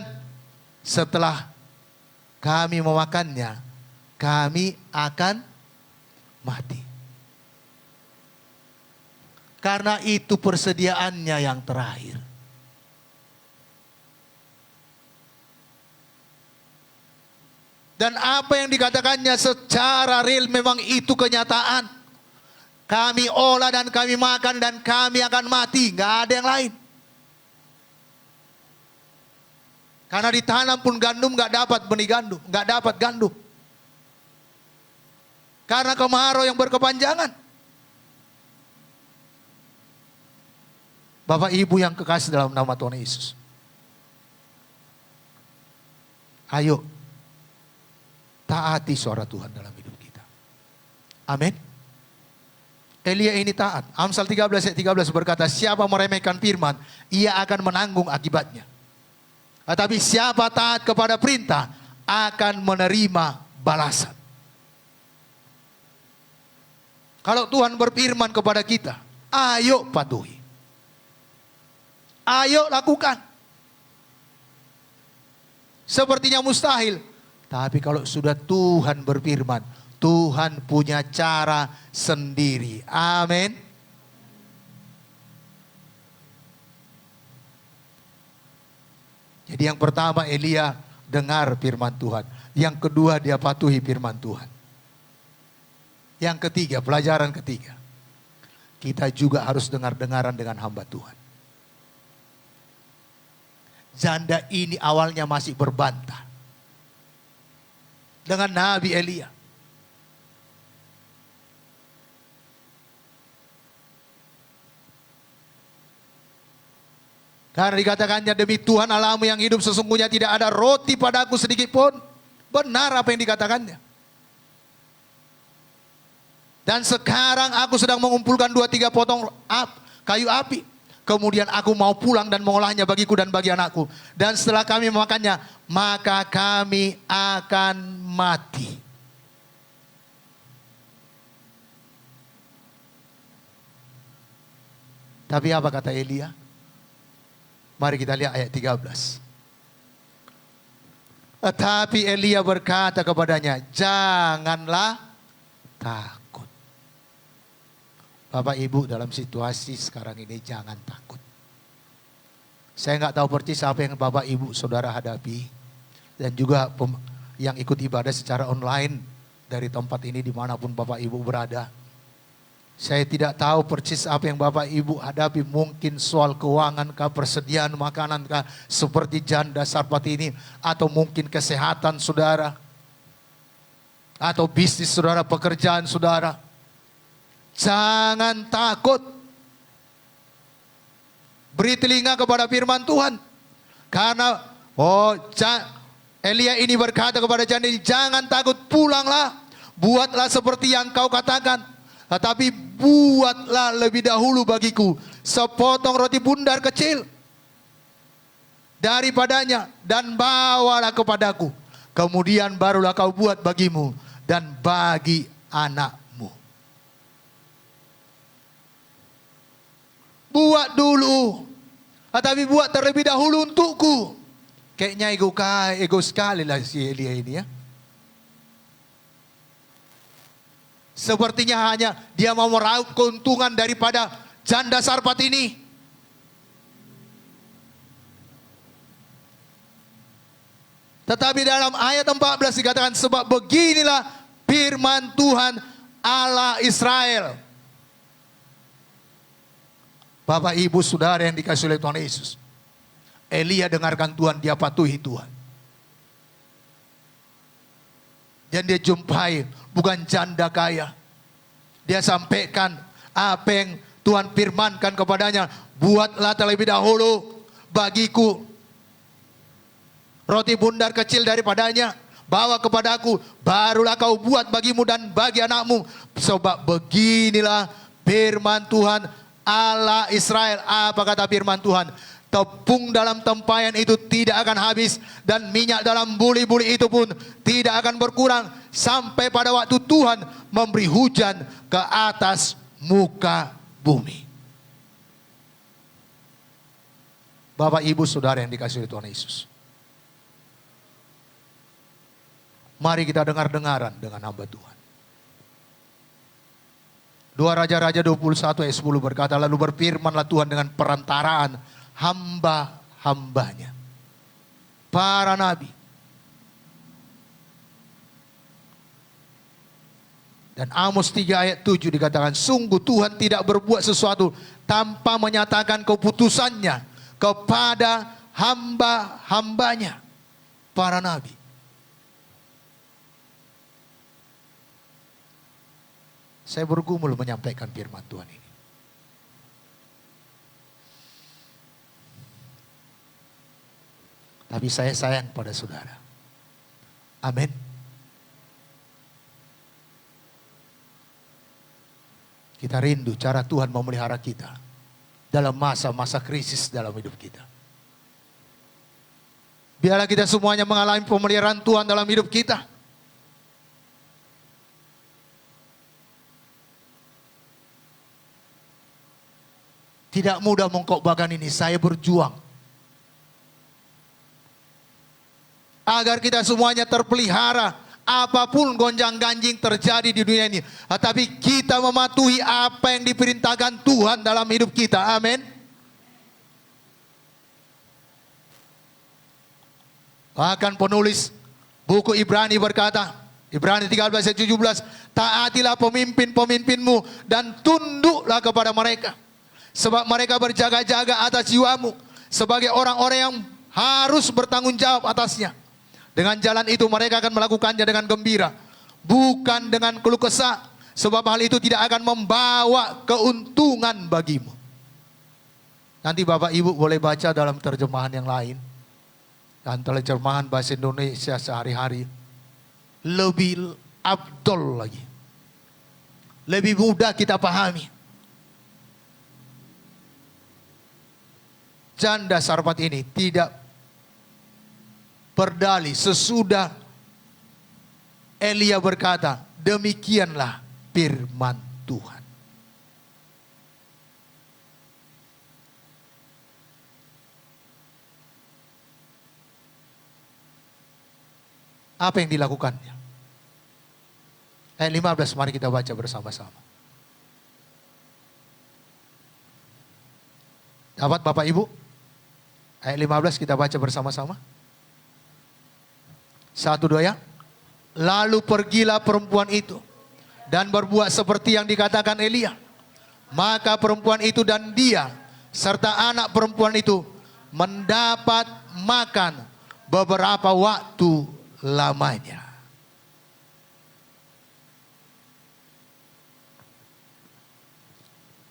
setelah kami memakannya, kami akan mati. Karena itu persediaannya yang terakhir. Dan apa yang dikatakannya secara real memang itu kenyataan. Kami olah dan kami makan dan kami akan mati. Nggak ada yang lain. Karena ditanam pun gandum nggak dapat benih gandum. Nggak dapat gandum. Karena kemarau yang berkepanjangan. Bapak ibu yang kekasih dalam nama Tuhan Yesus. Ayo. Taati suara Tuhan dalam hidup kita. Amin. Elia ini taat. Amsal 13 ayat 13 berkata, siapa meremehkan firman, ia akan menanggung akibatnya. Tetapi siapa taat kepada perintah, akan menerima balasan. Kalau Tuhan berfirman kepada kita, ayo patuhi. Ayo lakukan. Sepertinya mustahil. Tapi kalau sudah Tuhan berfirman, Tuhan punya cara sendiri. Amin. Jadi yang pertama Elia dengar firman Tuhan. Yang kedua dia patuhi firman Tuhan. Yang ketiga, pelajaran ketiga. Kita juga harus dengar-dengaran dengan hamba Tuhan. Janda ini awalnya masih berbantah dengan Nabi Elia. Karena dikatakannya, demi Tuhan Allahmu yang hidup, sesungguhnya tidak ada roti padaku sedikit pun. Benar apa yang dikatakannya. Dan sekarang aku sedang mengumpulkan 2-3 potong kayu api. Kemudian aku mau pulang dan mengolahnya bagiku dan bagi anakku. Dan setelah kami memakannya, maka kami akan mati. Tapi apa kata Elia? Mari kita lihat ayat 13. Tetapi Elia berkata kepadanya, janganlah takut. Bapak Ibu dalam situasi sekarang ini jangan takut. Saya nggak tahu persis apa yang Bapak Ibu Saudara hadapi. Dan juga yang ikut ibadah secara online dari tempat ini dimanapun Bapak Ibu berada. Saya tidak tahu persis apa yang Bapak Ibu hadapi. Mungkin soal keuangan kah, persediaan makanan kah, seperti janda Sarfat ini. Atau mungkin kesehatan saudara. Atau bisnis saudara, pekerjaan saudara. Jangan takut. Beri telinga kepada firman Tuhan. Karena Elia ini berkata kepada janda ini, jangan takut, pulanglah. Buatlah seperti yang kau katakan. Tetapi buatlah lebih dahulu bagiku sepotong roti bundar kecil daripadanya dan bawalah kepadaku. Kemudian barulah kau buat bagimu dan bagi anakmu. Buat dulu, tetapi buat terlebih dahulu untukku. Kayaknya ego sekali lah si Elia ini ya. Sepertinya hanya dia mau meraup keuntungan daripada janda Sarfat ini. Tetapi dalam ayat 14 dikatakan, sebab beginilah firman Tuhan Allah Israel. Bapak, Ibu, Saudara yang dikasihi oleh Tuhan Yesus. Elia dengarkan Tuhan, dia patuhi Tuhan. Dan dia jumpai bukan janda kaya. Dia sampaikan apa yang Tuhan firmankan kepadanya. Buatlah terlebih dahulu bagiku roti bundar kecil daripadanya. Bawa kepadaku, barulah kau buat bagimu dan bagi anakmu. Sebab beginilah firman Tuhan Allah Israel. Apa kata firman Tuhan? Tepung dalam tempayan itu tidak akan habis, dan minyak dalam buli-buli itu pun tidak akan berkurang sampai pada waktu Tuhan memberi hujan ke atas muka bumi. Bapak, Ibu, Saudara yang dikasihi oleh Tuhan Yesus. Mari kita dengar-dengaran dengan hamba Tuhan. 2 Raja-Raja 21 ayat 10 berkata, lalu berfirmanlah Tuhan dengan perantaraan hamba-hambanya, para nabi. Dan Amos 3 ayat 7 dikatakan, sungguh Tuhan tidak berbuat sesuatu tanpa menyatakan keputusannya kepada hamba-hambanya, para nabi. Saya bergumul menyampaikan firman Tuhan ini. Tapi saya sayang pada saudara. Amin. Kita rindu cara Tuhan memelihara kita dalam masa-masa krisis dalam hidup kita. Biarlah kita semuanya mengalami pemeliharaan Tuhan dalam hidup kita. Tidak mudah mengkhotbahkan ini, saya berjuang agar kita semuanya terpelihara. Apapun gonjang-ganjing terjadi di dunia ini, tetapi kita mematuhi apa yang diperintahkan Tuhan dalam hidup kita. Amin. Bahkan penulis buku Ibrani berkata, Ibrani 13 ayat 17, taatilah pemimpin-pemimpinmu dan tunduklah kepada mereka, sebab mereka berjaga-jaga atas jiwamu sebagai orang-orang yang harus bertanggung jawab atasnya. Dengan jalan itu mereka akan melakukannya dengan gembira, bukan dengan keluh kesah, sebab hal itu tidak akan membawa keuntungan bagimu. Nanti Bapak Ibu boleh baca dalam terjemahan yang lain, dan terjemahan bahasa Indonesia sehari-hari. Lebih afdol lagi, lebih mudah kita pahami. Janda Sarfat ini tidak berdalih sesudah Elia berkata, demikianlah firman Tuhan. Apa yang dilakukannya? Ayat 15 mari kita baca bersama-sama. Dapat Bapak Ibu? Ayat 15 kita baca bersama-sama. 1, 2 ya. Lalu pergilah perempuan itu dan berbuat seperti yang dikatakan Elia. Maka perempuan itu dan dia serta anak perempuan itu mendapat makan beberapa waktu lamanya.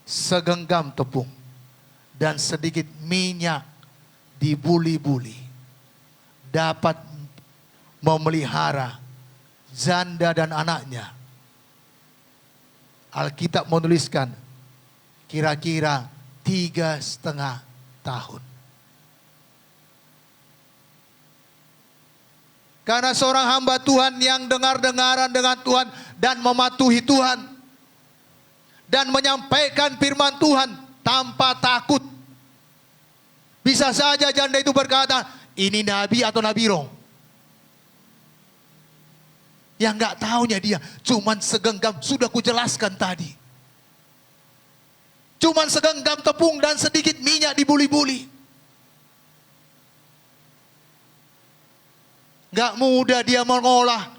Segenggam tepung dan sedikit minyak di buli-buli dapat memelihara janda dan anaknya Alkitab menuliskan kira-kira 3,5 tahun. Karena seorang hamba Tuhan yang dengar-dengaran dengan Tuhan dan mematuhi Tuhan dan menyampaikan firman Tuhan tanpa takut. Bisa saja janda itu berkata, ini nabi atau nabi roh. Yang nggak taunya dia cuman segenggam, sudah kujelaskan tadi. Cuman segenggam tepung dan sedikit minyak dibuli-buli. Gak mudah dia mengolah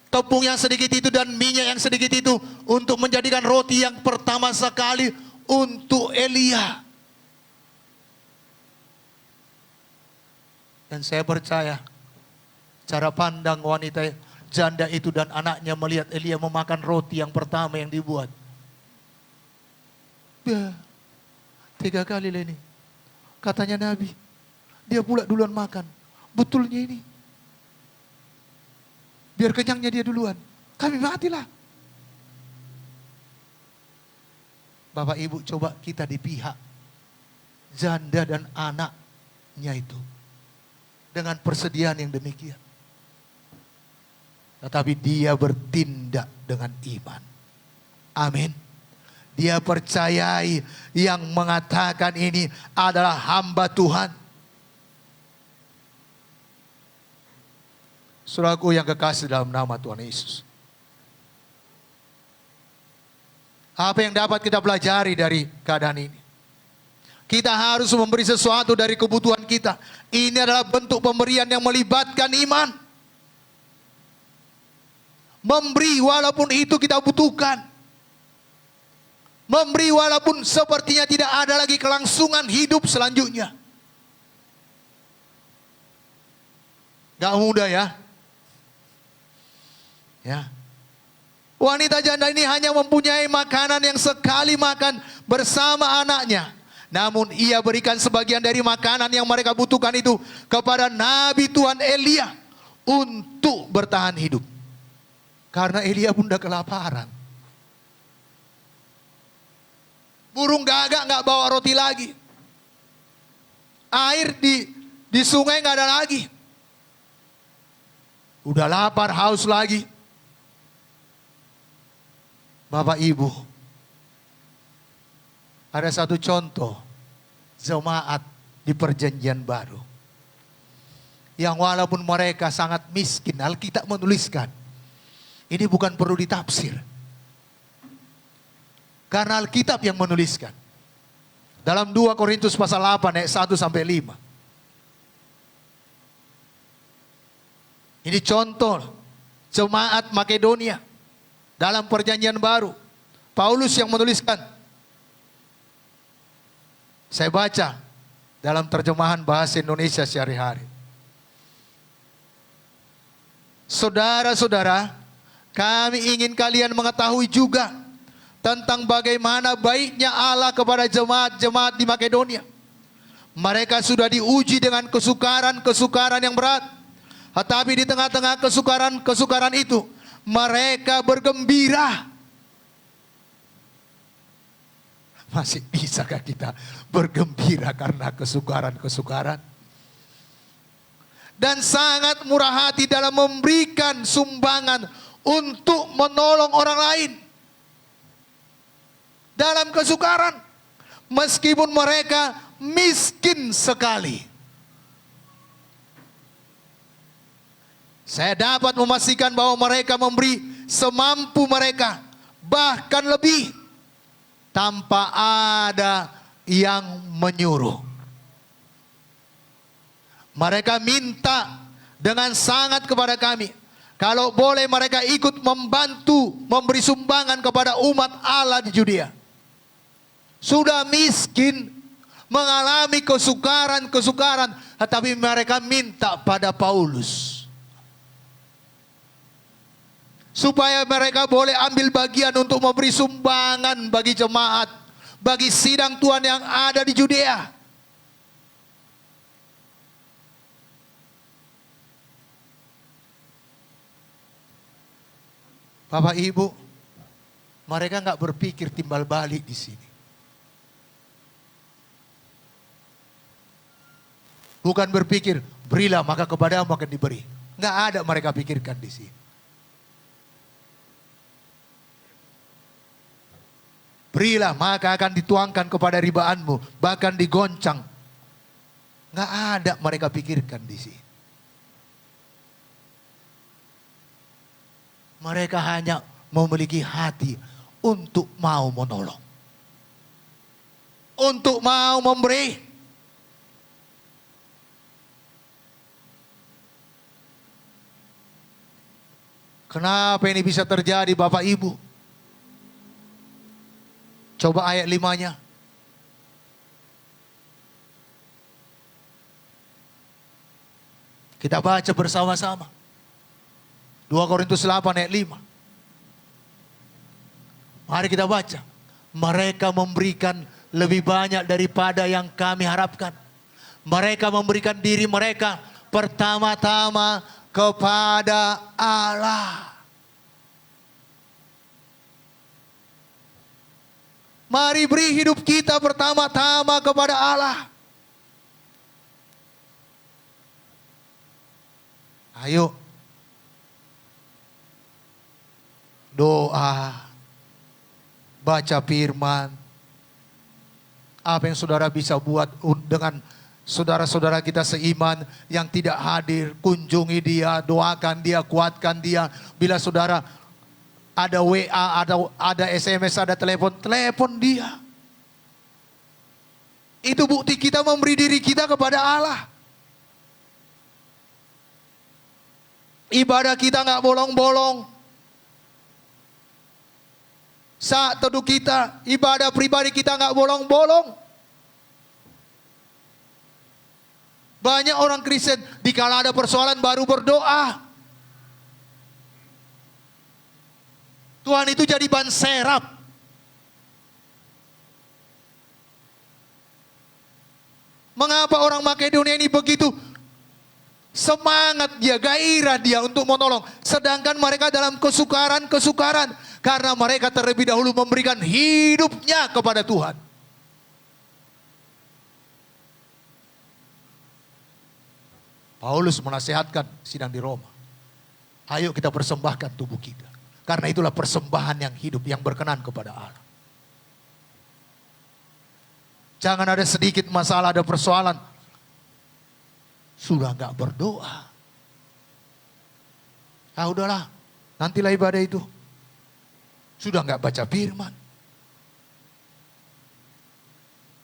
tepung yang sedikit itu dan minyak yang sedikit itu untuk menjadikan roti yang pertama sekali untuk Elia. Dan saya percaya cara pandang wanita janda itu dan anaknya melihat Elia memakan roti yang pertama yang dibuat. 3 kali lah ini. Katanya Nabi. Dia pula duluan makan. Betulnya ini. Biar kenyangnya dia duluan. Kami matilah. Bapak Ibu coba kita di pihak janda dan anaknya itu. Dengan persediaan yang demikian. Tetapi dia bertindak dengan iman. Amin. Dia percayai yang mengatakan ini adalah hamba Tuhan. Saudaraku yang kekasih dalam nama Tuhan Yesus. Apa yang dapat kita pelajari dari keadaan ini? Kita harus memberi sesuatu dari kebutuhan kita. Ini adalah bentuk pemberian yang melibatkan iman. Memberi walaupun itu kita butuhkan. Memberi walaupun sepertinya tidak ada lagi kelangsungan hidup selanjutnya. Gak mudah ya. Ya. Wanita janda ini hanya mempunyai makanan yang sekali makan bersama anaknya. Namun ia berikan sebagian dari makanan yang mereka butuhkan itu kepada Nabi Tuhan Elia untuk bertahan hidup. Karena Elia pun udah kelaparan. Burung gagak nggak bawa roti lagi. Air di sungai nggak ada lagi. Udah lapar, haus lagi. Bapak Ibu, ada satu contoh jemaat di perjanjian baru. Yang walaupun mereka sangat miskin, Alkitab menuliskan. Ini bukan perlu ditafsir. Karena Alkitab yang menuliskan. Dalam 2 Korintus pasal 8 ayat 1 sampai 5. Ini contoh jemaat Makedonia dalam perjanjian baru. Paulus yang menuliskan. Saya baca dalam terjemahan bahasa Indonesia sehari-hari. Saudara-saudara, kami ingin kalian mengetahui juga tentang bagaimana baiknya Allah kepada jemaat-jemaat di Makedonia. Mereka sudah diuji dengan kesukaran-kesukaran yang berat. Tetapi di tengah-tengah kesukaran-kesukaran itu, mereka bergembira. Masih bisakah kita bergembira karena kesukaran-kesukaran? Dan sangat murah hati dalam memberikan sumbangan untuk menolong orang lain. Dalam kesukaran, meskipun mereka miskin sekali. Saya dapat memastikan bahwa mereka memberi semampu mereka, bahkan lebih, tanpa ada yang menyuruh. Mereka minta dengan sangat kepada kami, kalau boleh mereka ikut membantu memberi sumbangan kepada umat Allah di Judea. Sudah miskin, mengalami kesukaran-kesukaran, tetapi mereka minta pada Paulus supaya mereka boleh ambil bagian untuk memberi sumbangan bagi jemaat, bagi sidang Tuhan yang ada di Judea. Bapak Ibu, Mereka nggak berpikir timbal balik di sini. Bukan berpikir, berilah maka kepadamu akan diberi. Nggak ada mereka pikirkan di sini. Berilah maka akan dituangkan kepada ribaanmu, bahkan digoncang. Nggak ada mereka pikirkan di sini. Mereka hanya memiliki hati untuk mau menolong. Untuk mau memberi. Kenapa ini bisa terjadi Bapak Ibu? Coba ayat 5-nya. Kita baca bersama-sama. 2 Korintus 8 ayat 5. Mari kita baca. Mereka memberikan lebih banyak daripada yang kami harapkan. Mereka memberikan diri mereka pertama-tama kepada Allah. Mari beri hidup kita pertama-tama kepada Allah. Ayo. Doa. Baca firman. Apa yang saudara bisa buat dengan saudara-saudara kita seiman yang tidak hadir, kunjungi dia, doakan dia, kuatkan dia. Bila saudara ada WA, ada SMS, ada telepon, telepon dia. Itu bukti kita memberi diri kita kepada Allah. Ibadah kita nggak bolong-bolong. Saat teduh kita, ibadah pribadi kita nggak bolong-bolong. Banyak orang Kristen dikala ada persoalan baru berdoa. Tuhan itu jadi ban serap. Mengapa orang Makedonia ini begitu semangat dia, gairah dia untuk menolong. Sedangkan mereka dalam kesukaran. Karena mereka terlebih dahulu memberikan hidupnya kepada Tuhan. Paulus menasihatkan sidang di Roma. Ayo kita persembahkan tubuh kita. Karena itulah persembahan yang hidup, yang berkenan kepada Allah. Jangan ada sedikit masalah, ada persoalan. Sudah gak berdoa. Ah udahlah, nantilah ibadah itu. Sudah gak baca firman.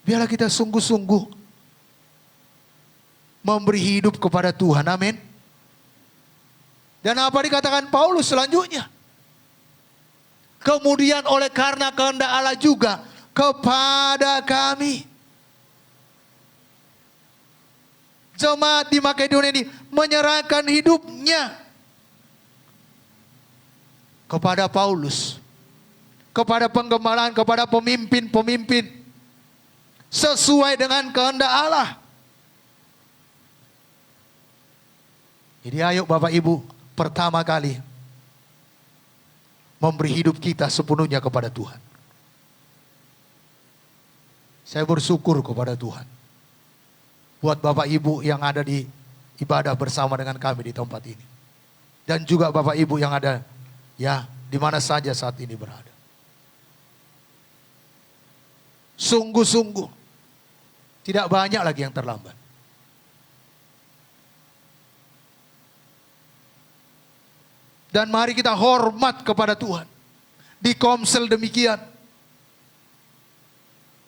Biarlah kita sungguh-sungguh memberi hidup kepada Tuhan, amin. Dan apa dikatakan Paulus selanjutnya? Kemudian oleh karena kehendak Allah juga kepada kami. Jemaat di Makedonia ini menyerahkan hidupnya kepada Paulus, kepada penggembalaan, kepada pemimpin-pemimpin sesuai dengan kehendak Allah. Jadi ayo Bapak Ibu, pertama kali memberi hidup kita sepenuhnya kepada Tuhan. Saya bersyukur kepada Tuhan. Buat Bapak Ibu yang ada di ibadah bersama dengan kami di tempat ini. Dan juga Bapak Ibu yang ada ya di mana saja saat ini berada. Sungguh-sungguh tidak banyak lagi yang terlambat. Dan mari kita hormat kepada Tuhan. Di komsel demikian.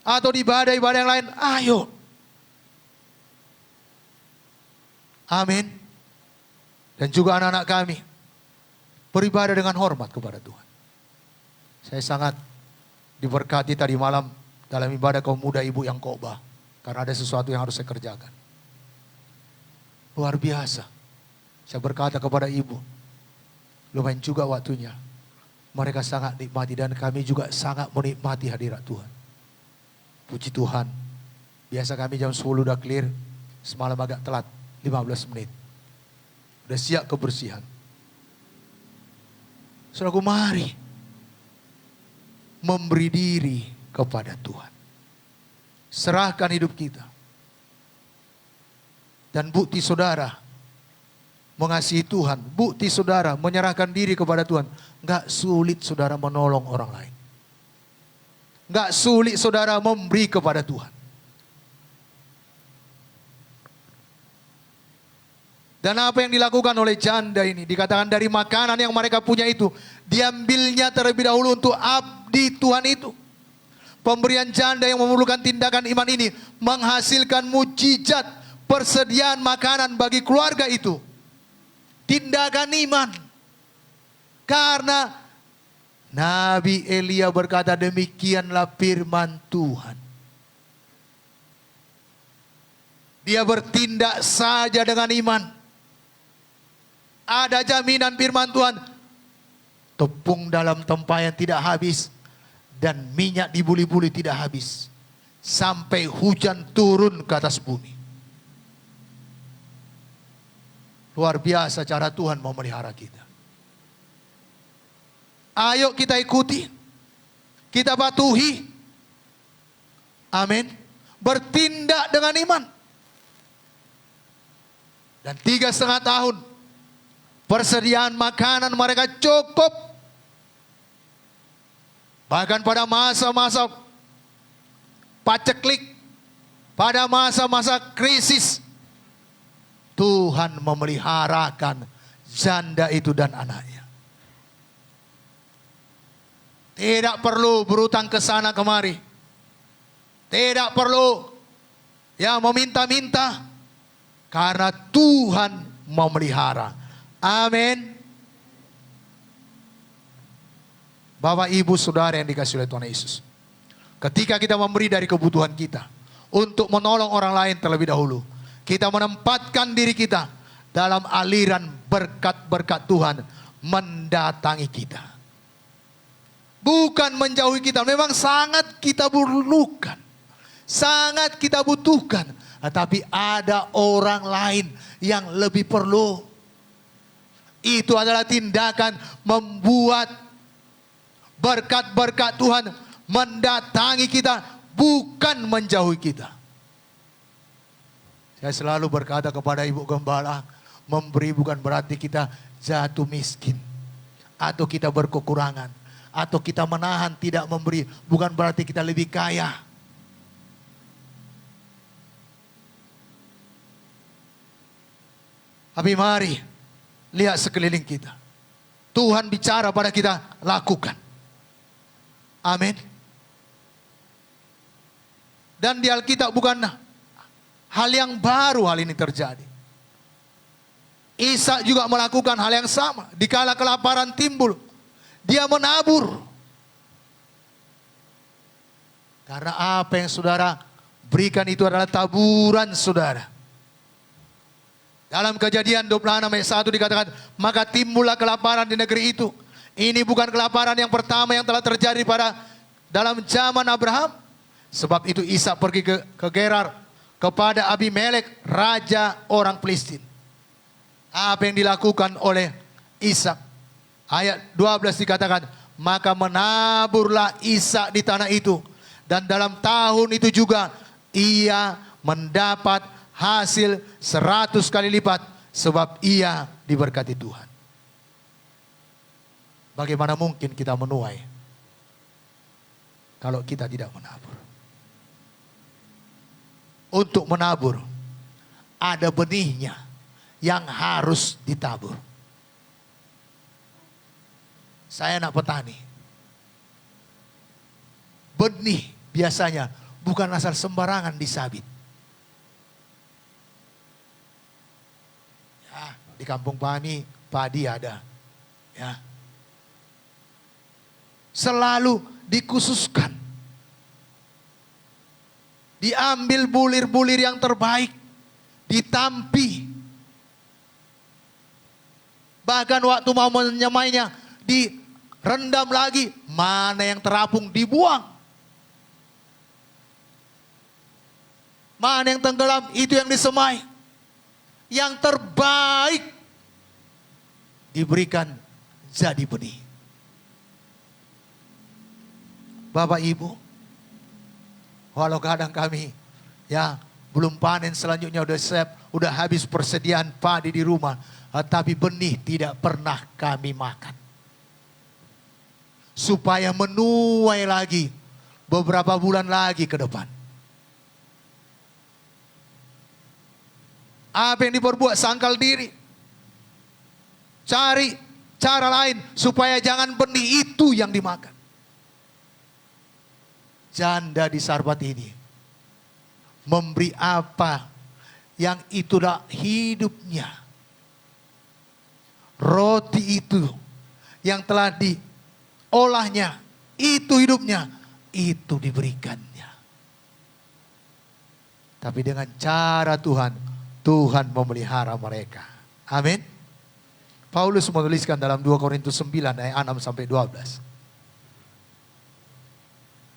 Atau di ibadah-ibadah yang lain. Ayo. Amin. Dan juga anak-anak kami. Beribadah dengan hormat kepada Tuhan. Saya sangat diberkati tadi malam dalam ibadah kaum muda ibu yang khotbah. Karena ada sesuatu yang harus saya kerjakan. Luar biasa. Saya berkata kepada ibu. Lumayan juga waktunya. Mereka sangat nikmati dan kami juga sangat menikmati hadirat Tuhan. Puji Tuhan. Biasa kami jam 10 udah clear. Semalam agak telat. 15 menit. Udah siap kebersihan. Saudaraku mari. memberi diri kepada Tuhan. Serahkan hidup kita. Dan bukti saudara mengasihi Tuhan, bukti saudara menyerahkan diri kepada Tuhan, enggak sulit saudara menolong orang lain. Enggak sulit saudara memberi kepada Tuhan. Dan apa yang dilakukan oleh janda ini, dikatakan dari makanan yang mereka punya itu, diambilnya terlebih dahulu untuk abdi Tuhan itu. Pemberian janda yang memerlukan tindakan iman ini menghasilkan mujizat persediaan makanan bagi keluarga itu. Tindakan iman. Karena Nabi Elia berkata, demikianlah firman Tuhan. Dia bertindak saja dengan iman. Ada jaminan firman Tuhan. Tepung dalam tempayan tidak habis. Dan minyak di buli-buli tidak habis. Sampai hujan turun ke atas bumi. Luar biasa cara Tuhan memelihara kita. Ayo kita ikuti. Kita patuhi. Amin. Bertindak dengan iman. Dan 3,5 tahun. Persediaan makanan mereka cukup. Bahkan pada masa-masa paceklik. Pada masa-masa krisis. Tuhan memeliharakan janda itu dan anaknya. Tidak perlu berutang ke sana kemari. Tidak perlu meminta-minta. Karena Tuhan memelihara. Amin. Bapak, Ibu, Saudara yang dikasihi oleh Tuhan Yesus. Ketika kita memberi dari kebutuhan kita. Untuk menolong orang lain terlebih dahulu. Kita menempatkan diri kita dalam aliran berkat-berkat Tuhan mendatangi kita. Bukan menjauhi kita. Memang sangat kita perlukan. Sangat kita butuhkan. Tetapi ada orang lain yang lebih perlu. Itu adalah tindakan membuat berkat-berkat Tuhan mendatangi kita. Bukan menjauhi kita. Saya selalu berkata kepada Ibu Gembala, memberi bukan berarti kita jatuh miskin. Atau kita berkekurangan. Atau kita menahan tidak memberi. Bukan berarti kita lebih kaya. Tapi mari lihat sekeliling kita. Tuhan bicara pada kita, lakukan. Amin. Dan di Alkitab bukan hal yang baru hal ini terjadi. Ishak juga melakukan hal yang sama. Dikala kelaparan timbul, dia menabur. Karena apa yang saudara berikan itu adalah taburan saudara. Dalam Kejadian 26 ayat 1 dikatakan, maka timbullah kelaparan di negeri itu. Ini bukan kelaparan yang pertama yang telah terjadi dalam zaman Abraham. Sebab itu Ishak pergi ke Gerar kepada Abimelek, raja orang Filistin. Apa yang dilakukan oleh Ishak? Ayat 12 dikatakan, maka menaburlah Ishak di tanah itu. Dan dalam tahun itu juga ia mendapat hasil 100 kali lipat. Sebab ia diberkati Tuhan. Bagaimana mungkin kita menuai kalau kita tidak menabur? Untuk menabur, ada benihnya yang harus ditabur. Saya anak petani. Benih biasanya bukan asal sembarangan disabit. Ya, di kampung padi ada. Ya. Selalu dikhususkan. Diambil bulir-bulir yang terbaik. Ditampi. Bahkan waktu mau menyemainya, direndam lagi. Mana yang terapung dibuang. Mana yang tenggelam, itu yang disemai. Yang terbaik diberikan jadi benih. Bapak Ibu, walau kadang kami ya belum panen, selanjutnya udah siap, udah habis persediaan padi di rumah, tapi benih tidak pernah kami makan. Supaya menuai lagi beberapa bulan lagi ke depan. Apa yang diperbuat, sangkal diri. Cari cara lain supaya jangan benih itu yang dimakan. Janda di Sarbat ini memberi apa yang itulah hidupnya. Roti itu yang telah diolahnya, itu hidupnya, itu diberikannya. Tapi dengan cara Tuhan, Tuhan memelihara mereka. Amin. Paulus menuliskan dalam 2 Korintus 9 ayat 6 sampai 12.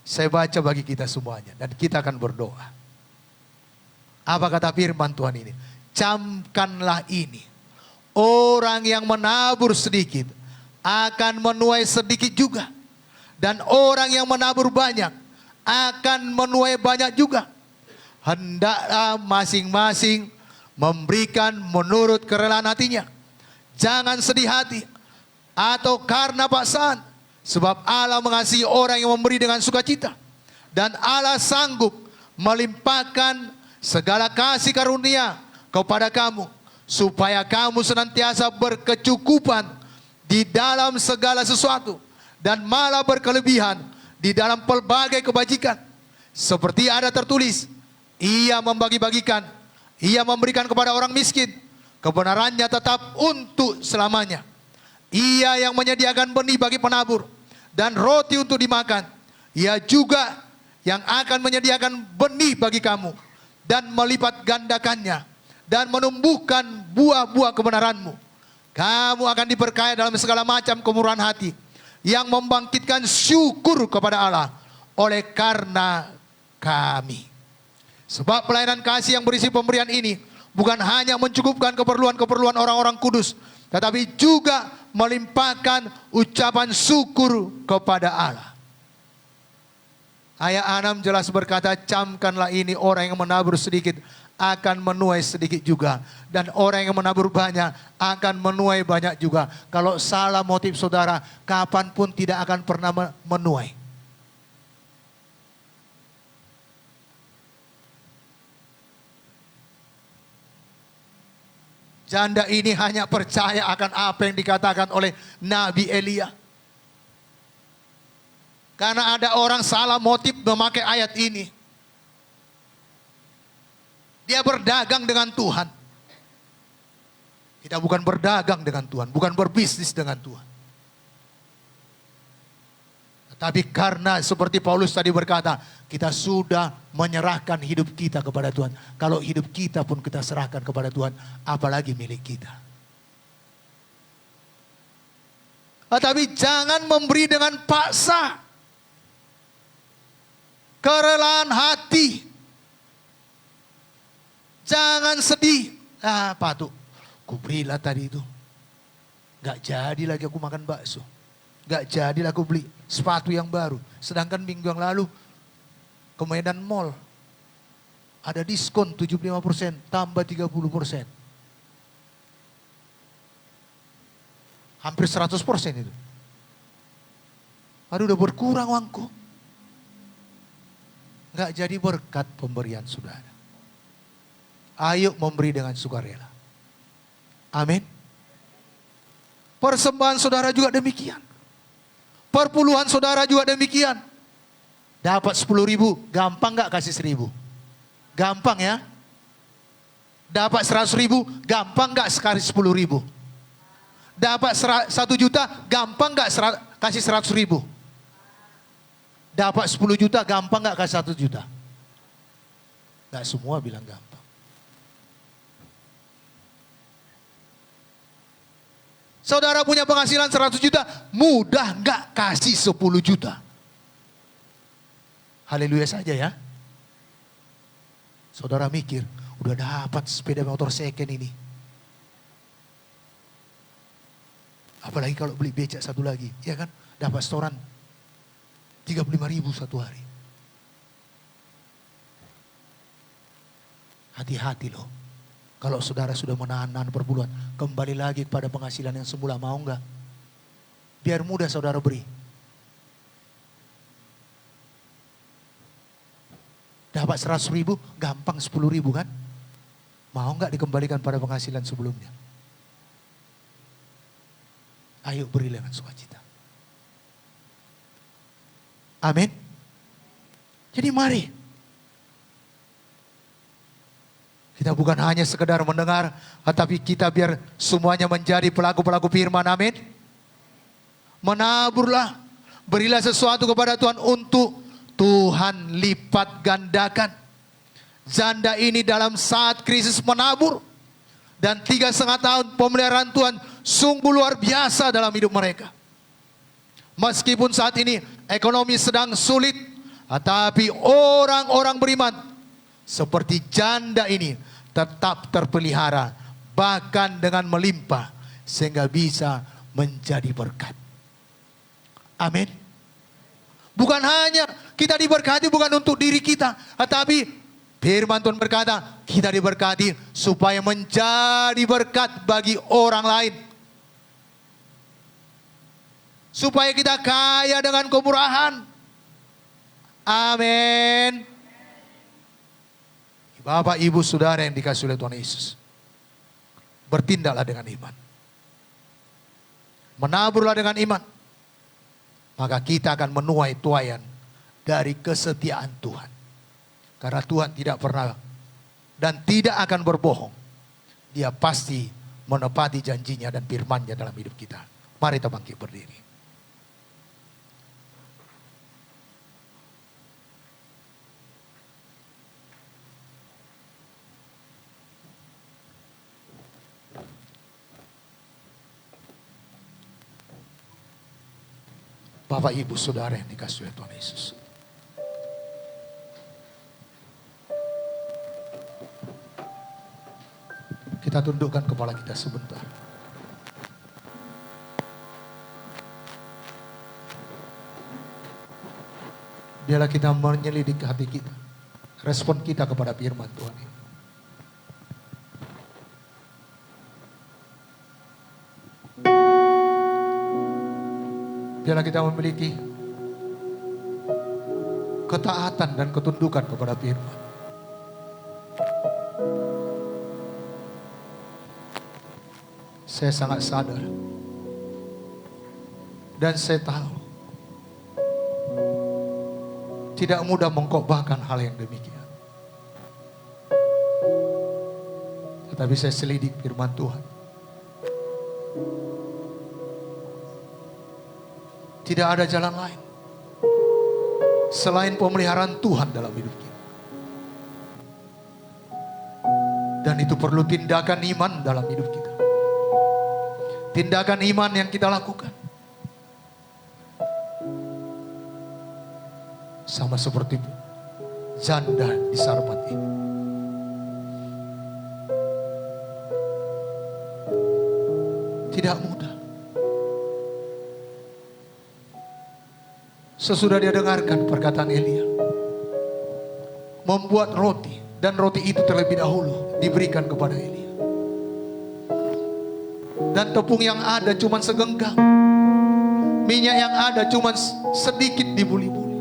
Saya baca bagi kita semuanya dan kita akan berdoa. Apa kata firman Tuhan ini? Camkanlah ini. Orang yang menabur sedikit akan menuai sedikit juga. Dan orang yang menabur banyak akan menuai banyak juga. Hendaklah masing-masing memberikan menurut kerelaan hatinya. Jangan sedih hati atau karena paksaan. Sebab Allah mengasihi orang yang memberi dengan sukacita. Dan Allah sanggup melimpahkan segala kasih karunia kepada kamu. Supaya kamu senantiasa berkecukupan di dalam segala sesuatu. Dan malah berkelebihan di dalam pelbagai kebajikan. Seperti ada tertulis, Ia membagi-bagikan, Ia memberikan kepada orang miskin. Kebenarannya tetap untuk selamanya. Ia yang menyediakan benih bagi penabur dan roti untuk dimakan. Ia juga yang akan menyediakan benih bagi kamu dan melipat gandakannya dan menumbuhkan buah-buah kebenaranmu. Kamu akan diberkaya dalam segala macam kemurahan hati yang membangkitkan syukur kepada Allah oleh karena kami. Sebab pelayanan kasih yang berisi pemberian ini bukan hanya mencukupkan keperluan-keperluan orang-orang kudus, tetapi juga melimpahkan ucapan syukur kepada Allah. Ayat 6 jelas berkata, camkanlah ini, orang yang menabur sedikit akan menuai sedikit juga. Dan orang yang menabur banyak akan menuai banyak juga. Kalau salah motif saudara, kapanpun tidak akan pernah menuai. Janda ini hanya percaya akan apa yang dikatakan oleh Nabi Elia. Karena ada orang salah motif memakai ayat ini. Dia berdagang dengan Tuhan. Kita bukan berdagang dengan Tuhan, bukan berbisnis dengan Tuhan. Tapi karena seperti Paulus tadi berkata, kita sudah menyerahkan hidup kita kepada Tuhan. Kalau hidup kita pun kita serahkan kepada Tuhan, apalagi milik kita. Tapi jangan memberi dengan paksa. Kerelaan hati. Jangan sedih. Pak tuh, kuberilah tadi itu. Gak jadi lagi aku makan bakso. Gak jadi lah aku beli sepatu yang baru. Sedangkan minggu yang lalu ke Medan Mall ada diskon 75% tambah 30%. Hampir 100% itu. Aduh, udah berkurang uangku. Gak jadi berkat pemberian saudara. Ayo memberi dengan sukarela. Amin. Persembahan saudara juga demikian. Perpuluhan saudara juga demikian. Dapat 10.000, gampang gak kasih 1.000? Gampang ya. Dapat 100.000, gampang gak sekali 10.000? Dapat 1 juta, gampang gak kasih 100.000? Dapat 10 juta, gampang gak kasih 1 juta? Gak semua bilang gampang. Saudara punya penghasilan 100 juta, mudah nggak kasih 10 juta? Haleluya saja ya. Saudara mikir, udah dapat sepeda motor second ini. Apalagi kalau beli becak satu lagi, ya kan? Dapat setoran 35.000 satu hari. Hati-hati loh. Kalau saudara sudah menahan perburuan, kembali lagi kepada penghasilan yang semula, mau enggak? Biar mudah saudara beri. Dapat 100.000, gampang 10.000 kan? Mau enggak dikembalikan pada penghasilan sebelumnya? Ayo beri dengan sukacita. Amin. Jadi mari. Kita bukan hanya sekedar mendengar, tetapi kita biar semuanya menjadi pelaku-pelaku firman. Amin. Menaburlah. Berilah sesuatu kepada Tuhan untuk Tuhan lipat gandakan. Janda ini dalam saat krisis menabur. Dan 3,5 tahun pemeliharaan Tuhan sungguh luar biasa dalam hidup mereka. Meskipun saat ini ekonomi sedang sulit, tetapi orang-orang beriman seperti janda ini tetap terpelihara, bahkan dengan melimpah, sehingga bisa menjadi berkat. Amin. Bukan hanya kita diberkati bukan untuk diri kita, tetapi firman Tuhan berkata kita diberkati supaya menjadi berkat bagi orang lain. Supaya kita kaya dengan kemurahan. Amin. Bapak, Ibu, Saudara yang dikasihi oleh Tuhan Yesus, bertindaklah dengan iman. Menaburlah dengan iman. Maka kita akan menuai tuaian dari kesetiaan Tuhan. Karena Tuhan tidak pernah dan tidak akan berbohong. Dia pasti menepati janjinya dan firman-Nya dalam hidup kita. Mari kita bangkit berdiri. Bapak, Ibu, Saudara yang dikasihi oleh Tuhan Yesus. Kita tundukkan kepala kita sebentar. Biarlah kita menyelidik hati kita. Respon kita kepada firman Tuhan ini. Biarlah kita memiliki ketaatan dan ketundukan kepada firman. Saya sangat sadar dan saya tahu tidak mudah mengkhotbahkan hal yang demikian. Tetapi saya selidik firman Tuhan. Tidak ada jalan lain selain pemeliharaan Tuhan dalam hidup kita. Dan itu perlu tindakan iman dalam hidup kita. Tindakan iman yang kita lakukan. Sama seperti janda di Sarfat ini. Tidak mudah. Sesudah dia dengarkan perkataan Elia, membuat roti, dan roti itu terlebih dahulu diberikan kepada Elia. Dan tepung yang ada cuma segenggam, minyak yang ada cuma sedikit dibuli-buli.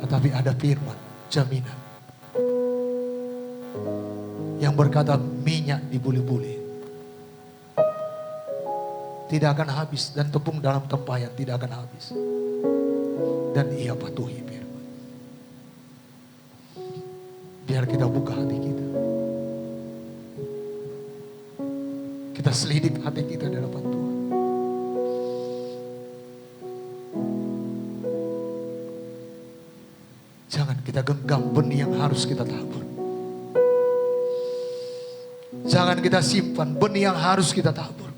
Tetapi ada firman jaminan yang berkata minyak dibuli-buli tidak akan habis, dan tepung dalam tempayan tidak akan habis. Dan ia patuhi firman. Biar kita buka hati kita. Kita selidik hati kita di hadapan Tuhan. Jangan kita genggam benih yang harus kita tabur. Jangan kita simpan benih yang harus kita tabur.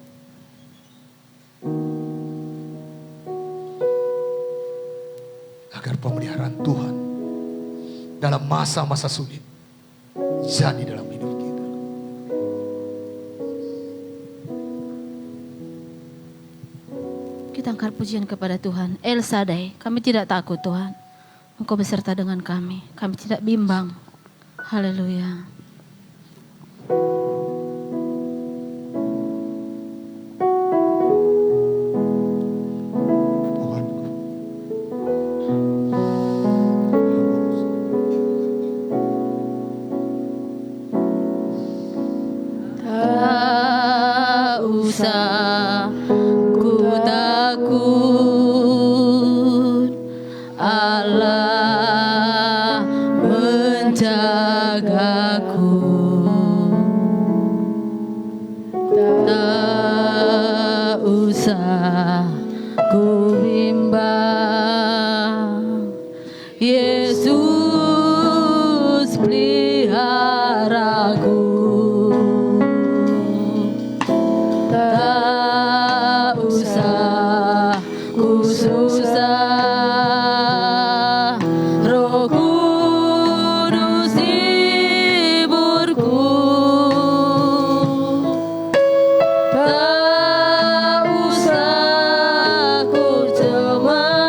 Agar pemeliharaan Tuhan dalam masa-masa sulit jadi dalam hidup kita. Kita angkat pujian kepada Tuhan. El Shaddai, kami tidak takut Tuhan. Engkau beserta dengan kami. Kami tidak bimbang. Haleluya. Tak usah ku takut, Allah menjagaku. Tak usah ku bimbang, Yesus peliharaku. Tak usah ku susah, Roh Kudus hiburku. Tak usah ku cemas,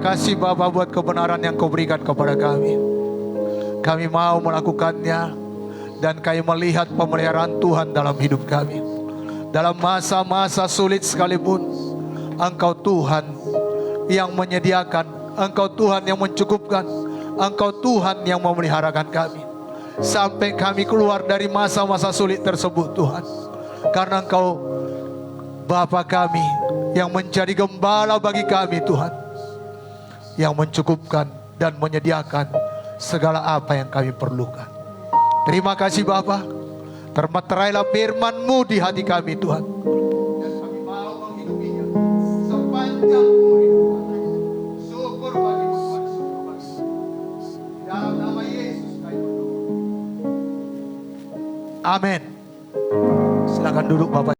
kasih Bapa buat kebenaran yang Kau berikan kepada kami. Kami mau melakukannya dan kami melihat pemeliharaan Tuhan dalam hidup kami. Dalam masa-masa sulit sekalipun, Engkau Tuhan yang menyediakan, Engkau Tuhan yang mencukupkan, Engkau Tuhan yang memeliharakan kami sampai kami keluar dari masa-masa sulit tersebut Tuhan. Karena Engkau Bapa kami yang menjadi gembala bagi kami Tuhan, yang mencukupkan dan menyediakan segala apa yang kami perlukan. Terima kasih Bapa. Termaterailah firman-Mu di hati kami Tuhan, dan kami mau menghidupinya sepanjang umur hidup kami. Syukur bagi-Mu Tuhan, syukur bagi-Mu. Dalam nama Yesus kami berdoa. Amin. Silakan duduk Bapak.